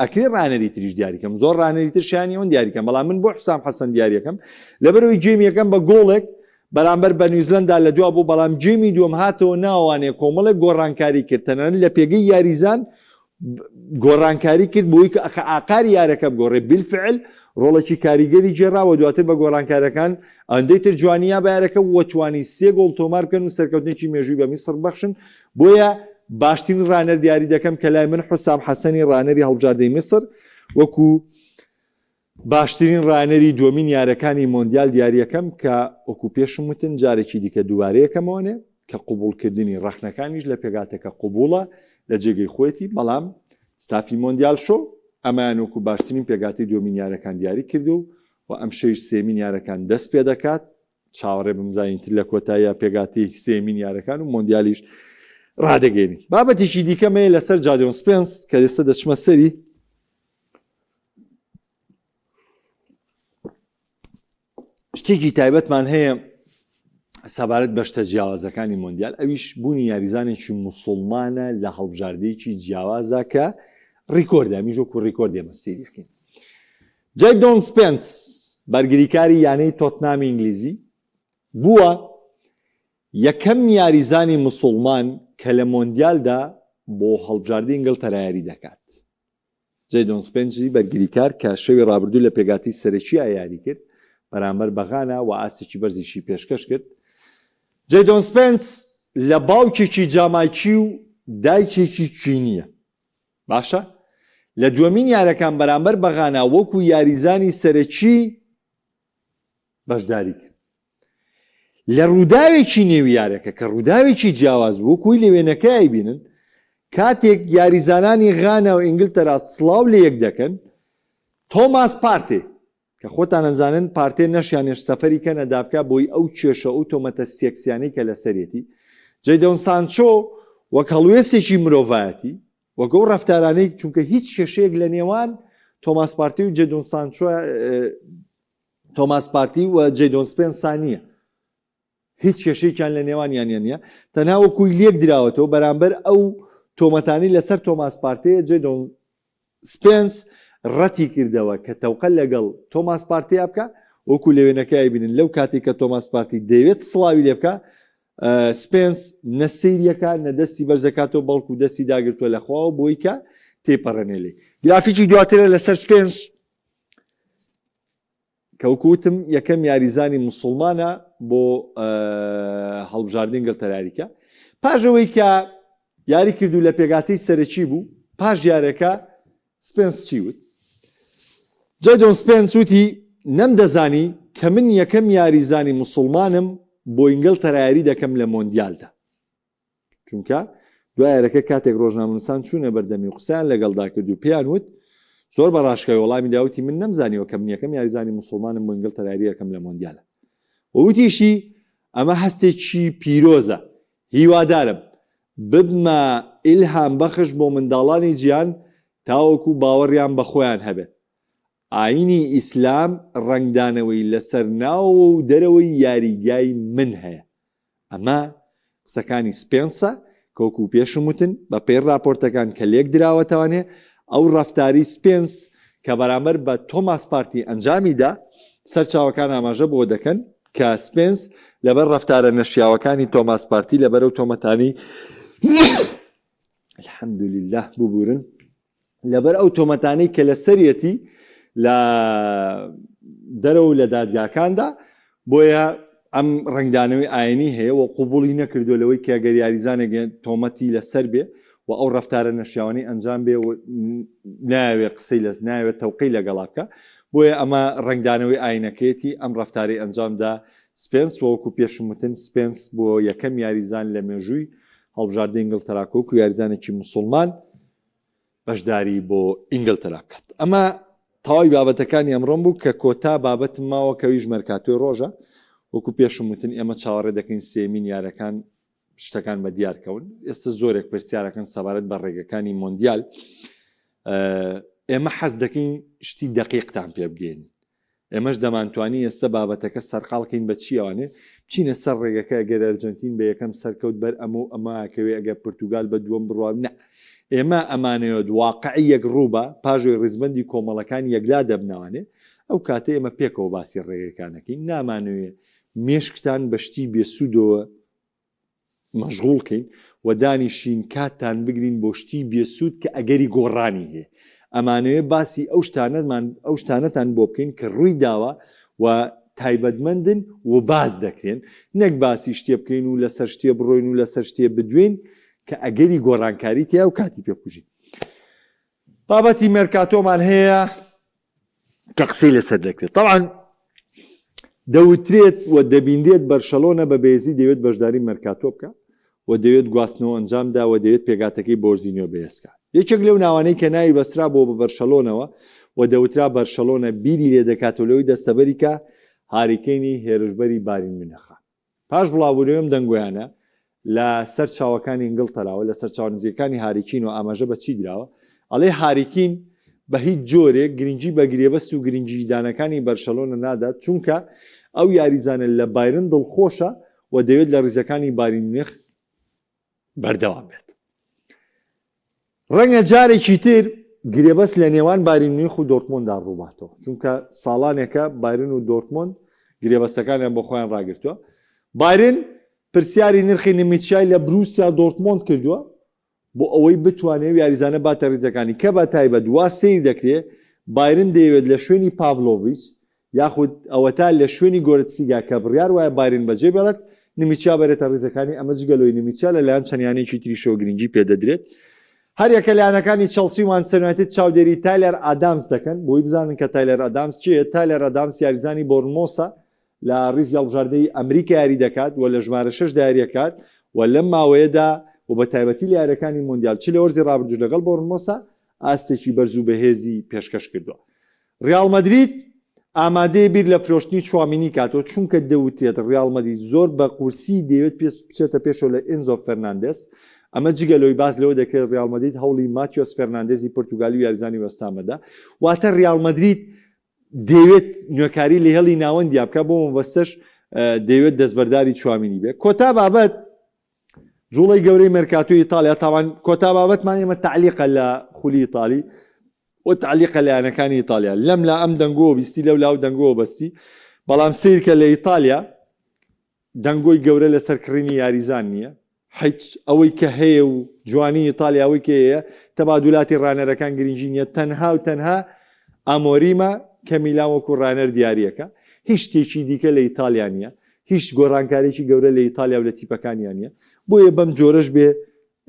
ئەکرێ ڕانەری تریش دیاریکەم زۆر ڕانەری تر شیانیەوەن دیاریکەم بەڵام من بۆ حسام حەسەن دیاریەکەم لەبەرەوەی جێمی یەکەم بە گۆڵێک بەرامبەر بە نیوزلەندا لە دوا بوو بەڵام جێمی دووەم هاتەوە ناوانێ کۆمەڵێک گۆڕانکاری کردتەنەن لە پێگەی یاریزان گۆڕانکاری کرد بۆی کە ئاقاری یارەکە بگۆڕێ بالفعل ڕۆڵێکی کاریگەری جێراوە دواتر بە گۆڕانکارەکان ئەندەی تر جوانیا بارەکە وەتوانی 3 گۆڵ تۆمار بکەن و سەرکەوتنێکی مێژووی بە میسر بەخشن بۆیە باشترین ڕانەر دیاری دەکەم کە لای من حسام حەسەنی ڕانەری هەڵبژاردەی میسر وەکو باشترین ڕانەری دومین یاریەکانی مۆندیال دیاریەکەم کە وەکو پێشم وتن جارێکی دیکە دووبارەیەکەمەوەنێ کە قوبوڵکردنی ڕەخنەکانیش لە پێگاتەکە قوبوڵە لە جێگەی خۆیەتی بەڵام ستافی مۆندیال شۆ ئەمان وەکو باشترین پێگاتی دومین یاریەکان دیاری کردو و ئەم شەش سێمین یاریەکان دەست پێ دەکات چاوەڕێ بمزانینتر لە کۆتاییە پێگاتی سێمین یاریەکان و مۆندیالیش ڕادەگەێنی بابەتێکی دیکەمەیە لەسەر جادۆن سپێنس کە ئێستا دەچمە سەری شتێکی تایبەتمان هەیە سەبارەت بە شتە جیاوازەکانی مۆندیال ئەویش بوونی یاریزانێکی موسڵمانە لە هەڵبژاردەیەکی جیاوازە کە ڕیکۆردە میژۆکو ڕیکۆردێ مەسیریەکەین جادۆن سپێنس بەرگریکاری یانەی تۆتنامی ئینگلیزی بووە یەکەم یاریزانی موسڵمان کە لە مۆندیالدا بۆ هەڵبژاردەی ئینگلتەرا یاری دەکات جەیدۆن سپێنجی بەرگریکار کە شەوی ڕابردوو لە پێگاتی سەرەکی یاری کرد بەرامبەر بەغانە و ئاسێکی بەرزیشی پێشکەش کرد. جەیدۆن سپێنس لە باوکێکی جامایکی و دایکێکی چینیە. باشە لە دووەمین یارەکان بەرامبەر بەغانە وەکو یاریزانی سەرەکی بەشداری کرد. لە ڕووداوێکی نێوی یارەکە کە ڕووداوێکی جیاواز بوو کوی لەوێنەکەی بینن کاتێک یاریزانانی غانە و ئینگلتەرا سڵاو لە یەک دەکەن تۆماس پارتێ کە خۆتان ئەزانن پارتێ نەشیانێش سەفەری کە نەدابکە بۆی ئەو کێشە ئەو تۆمەتە سێکسیانەی کە لەسەرێتی جەیدۆن سانچۆ وەک هەڵوێستێکی مرۆڤایەتی وەک ئەو ڕەفتارانەی چونکە هیچ کێشەیەک لە نێوان تۆماس پارتی و جەیدۆن سانچۆ تۆماس پارتی و جەیدۆن سپێنسا نییە هیچ کێشەیەکیان لە نێوانیان نییە تەنها وەکوی لێک دراوەتەوە بەرامبەر ئەو تۆمەتانی لەسەر تۆماس پارتەیە جەیدۆن سپێنس ڕەتی کردەوە کە تەوقە لەگەڵ تۆماس پارتیا بکە وەکو لەوێنەکەی بینن لەو کاتی کە تۆماس پارتی دەوێت سڵاوی لێ بکە سپێنس نەسەیریەکە نەدەستی بەرزەکاتەوە بەڵکو دەستی داگرتووە لەخواوە بۆی کە تێپەڕێنێ لێ گرافیکی دواترە لەسەر سپێنس کەوکوتم یەکەم یاریزانی موسڵمانە بۆ هەڵبژاردنی ئینگلتەراریکە پاژەوەی کە یاری کردو لە پێگاتەی سەرەکی بوو پاش یارەکە سپێنس چی وت جەیدۆن سپێنس وتی نەمدەزانی کە من یەکەم یاریزانی موسڵمانم بۆ ئینگلتەرا یاری دەکەم لە مۆندیالدا چونکە دوای یارەکە کاتێک ڕۆژنامەنووسان چوونە بەردەمی و قسەیان لەگەڵدا کرد و پێیان وت زۆر بە ڕاشکەوی وەڵامی داوتی من نەمزانیەوە کە من یەکەم یاریزانی موسڵمانم بۆ ئینگلتەرا یاری دەکەم لە مۆندیالە وتیشی ئەمە هەستێکی پیرۆزە هیوادارم ببمە ئیلهام بەخش بۆ منداڵانی گیان تاوەکو باوەڕیان بە خۆیان هەبێت ئاینی ئیسلام ڕنگدانەوەی لەسەر ناوە و دەرەوەی یاریگای من هەیە ئەمە قسەکانی سپێنسە کەوەکو پێشم وتن بە پێی راپۆرتەکان کە لێک دراوەتەوانێ ئەو ڕەفتاری سپێنس کە بەرامبەر بە تۆماس پارتی ئەنجامیدا سەرچاوەکان ئاماژە بۆ دەکەن کە سپێنس لەبەر ڕەفتارە نەشیاوەکانی تۆماس پارتی لەبەر ئەو تۆمەتانی الحەمدولله ببورن لەبەر ئەو تۆمەتانەی کە لە سەرەتی لە دەرەوە لە دادگاکاندا بۆیە ئەم ڕنگدانەوەی ئاینی هەیە و قوبوڵی نەکردو لەوەی کە گەر یاریزانێک تۆمەتی لەسەر بێ و ئەو ڕەفتارە نەشیاوانی ئەنجام بێ و ناوێت قسەی لەس ناوێت تەوقەی لەگەڵا بکە بۆیە ئەمە ڕنگدانەوەی ئاینەکەیەتی ئەم ڕەفتاری ئەنجامدا سپێنس وەکو پێشموتن سپێنس بۆ یەکەم یاریزان لە مێژووی هەڵبژاردنی ئینگلتەرا و یاریزانێکی موسڵمان بەشداری بۆ ئینگلتەرا بکات ئەمە تەواوی بابەتەکانی ئەمڕۆم بوو کە کۆتا بابەتم ماوە کەویش مەرکاتۆی ڕۆژە وەکو پێشموتن ئێمە چاوەڕێ دەکەین سێمین یارەکان شتەکان بە دیارکەون ئێستا زۆرێک پرسیارەکەن سەبارەت بە ڕێگەکانی مۆندیال ئێمە حەز دەکەین شتی دەقیقتان پێ بگەین ئێمەش دەمانتوانی ئێستا بابەتەکە سەرقاڵکەین بە چیەوانێ بچینە سەر ڕێگەکە ئەگەر ئەرجنتین بە یەکەم سەرکەوت بەر ئەمەکەوێ ئەگەر پرتوگال بە دووەم بڕوا نە ئێمە ئەمانەیە واقعی یەک ڕووبە پاژۆی ڕیزبەندی کۆمەڵەکان یەکلا دەبنەوانێ ئەو کاتێ ئێمە پێکەوە باسی ڕێگەکانەکەین نامانوێ مێشکتان بەشتی بێسوودەوە مەشغوڵکەین و دانیشین کاتتان بگرین بۆ شتی بێسوود کە ئەگەری گۆڕانی هەیە ئەمانەوێ باسی ئەو شتانەتان بۆ بکەین کە ڕووی داوە و تایبەتمەندن و باز دەکرێن نەک باسی شتێ بکەین و لەسەر شتێ بڕۆین و لەسەر شتێ بدوێن کە ئەگەری گۆڕانکاری تیا و کاتی پێکوژین بابەتی مێرکاتۆمان هەیە کە قسەی لەسەر دەکرێت طبعاً دەوترێت و دەبینرێت بەرشەلۆنە بە بێزی دەوێت بەشداری مەرکاتۆ بکە و دەوێت گواستنەوە ئەنجامدا و دەوێت پێگاتەکەی بۆرزینەوە بەهێزکە یەکێک لەو ناوانەی کە ناوی بەسرا بۆ بە بەرشەلۆنەوە و دەوترا بەرشەلۆنە بیری لێ دەکاتەوە دەستەبەری کە هاریکەینی هێرشبەری بارین منەخە پاش بڵاوبوونەوەم دەنگۆیانە لە سەر چاوەکانی ئینگلتەراوە لە سەر چاوەنزیەکانی هاریکین و ئاماژە بە چی دراوە ئەڵێ هاریکین بە هیچ جۆرێک گرنگی بە گرێبەست و گرنگیدانەکانی بەرشەلۆنە نادات چونکە ئەو یاریزانە لە بایرن دڵخۆشە و دەوێت لە ڕیزەکانی بارین منیخ بەردەوام بێت ڕەنگە جارێکی تر گرێبەست لە نێوان بارین منیخ و دۆرتمۆندا ڕووباتەوە چونکە ساڵانێکە بایرن و دۆرتمۆند گرێبەستەکانیان بۆ خۆیان ڕاگرتووە بایرن پرسیاری نرخی نمیچای لە بروسیا دۆرتمۆند کردووە بۆ ئەوەی بتوانێت یاریزانە باتە ڕیزەکانی کە بە تایبەت وا سیر دەکرێت بایرن دەیەوێت لە شوێنی پاڤلۆڤیچ یاخود ئەوە تا لە شوێنی گۆرتسیگا کە بڕیار وایە بایرن بەجێ بێڵێت نمیچا بێتە ڕیزەکانی ئەمە جگەلۆی نمیچا لەلایەن چەندیانێکی تریشەوە گرنگی پێدەدرێت هەر یەکە لایەنەکانی چەلسی و مانچستەر یونایتد چاودێری تایلەر ئادامس دەکەن بۆی بزانن کە تایلەر ئادامس چیە تایلەر ئادامس یاریزانی بۆرنمۆسە لە ڕیزی هەڵبژاردنەی ئەمریکا یاری دەکات و لە ژمارە 6 داریەکات و لەم ماوەیەدا و بە تایبەتی لە یاریەکانی مۆندیال چی لە وەرزی ڕابردوو لەگەڵ بۆرنمۆسە ئاستێکی بەرز و بەهێزی پێشکەش کردووە ریال مەدرید ئامادەیە بیر لە فرۆشتنی چوامینی کاتەوە چونکە دەوتێت ریال مەدرید زۆر بە قورسی دەوێت بچێتە پێشەوە لە ئێنزۆ فەرناندێز ئەمە جگەلۆی باز لەوە دەکرێت ریال مەدرید هەوڵی ماتیۆس فەرناندێزی پورتوگالی و یاریزانی وەستامەدا واتە ریال مەدرید دەوێت نوێکاری لە هێڵی ناوەندی بکە بۆ مەبەستەش دەوێت دەستبەرداری چوامینی بێت کۆتا بابەت جوڵی گەورەی مەرکاتۆی ئیتالیا تاوان کۆتا بابەتمان ئێمە تعلیقە لە خولی ئیتالی و تعلیقە لایەنەکانی ئیتالیا لەم لا ئەم دەنگۆ بیستی لەو لاو دەنگۆ بەستی بەڵام سیرکە لە ئیتالیا دەنگۆی گەورە لە سەرکڕینی یاریزان نییە هیچ ئەوەی کە هەیە و جوانی ئیتالیاوەی کە هەیە تەبادولاتی ڕانەرەکان گرنگی نییە تەنها و تەنها ئامۆریمە کە میلان وەکو ڕانەر دیارریەکە هیچ شتێکی دیکە لە ئیتالیا نییە هیچ گۆڕانکارێکی گەورە لە ئیتالیا و لە تیپەکانیان نییە بۆیە بەم جۆرەش بێ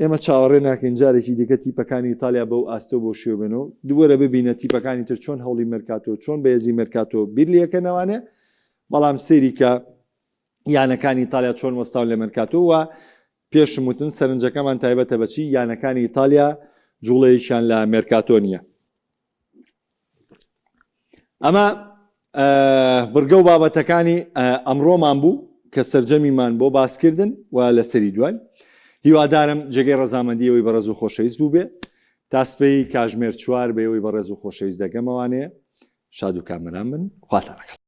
ئێمە چاوەڕێ ناکەین جارێکی دیکە تیپەکانی ئیتالیا بەو ئاستە بۆ شێوبنەوە دووەرە ببینە تیپەکانی تر چۆن هەوڵی مەرکاتۆ چۆن بەهێزی مەرکاتۆ بیر لەکەنەوانێ بەڵام سێری کە یانەکانی ئیتالیا چۆن وەستاون لە مەرکاتۆ و پێشم وتن سەرنجەکەمان تایبەتە بەچی یانەکانی ئیتالیا جوڵەیەکیان لە مەرکاتۆ نییە ئەمە بڕگە و بابەتەکانی ئەمڕۆمان بوو کە سەرجەمیمان بۆ باسکردن و لە سەری دوای هیوادارم جێگەی ڕەزامەندیەوەی بەڕێز و خۆشەویست بوو بێ تاسپەی کاژمێر چوار بێەوەی بەڕێز و خۆشەویست دەگەمەوانەیە شاد و کامەران بن خواتان لەگەڵ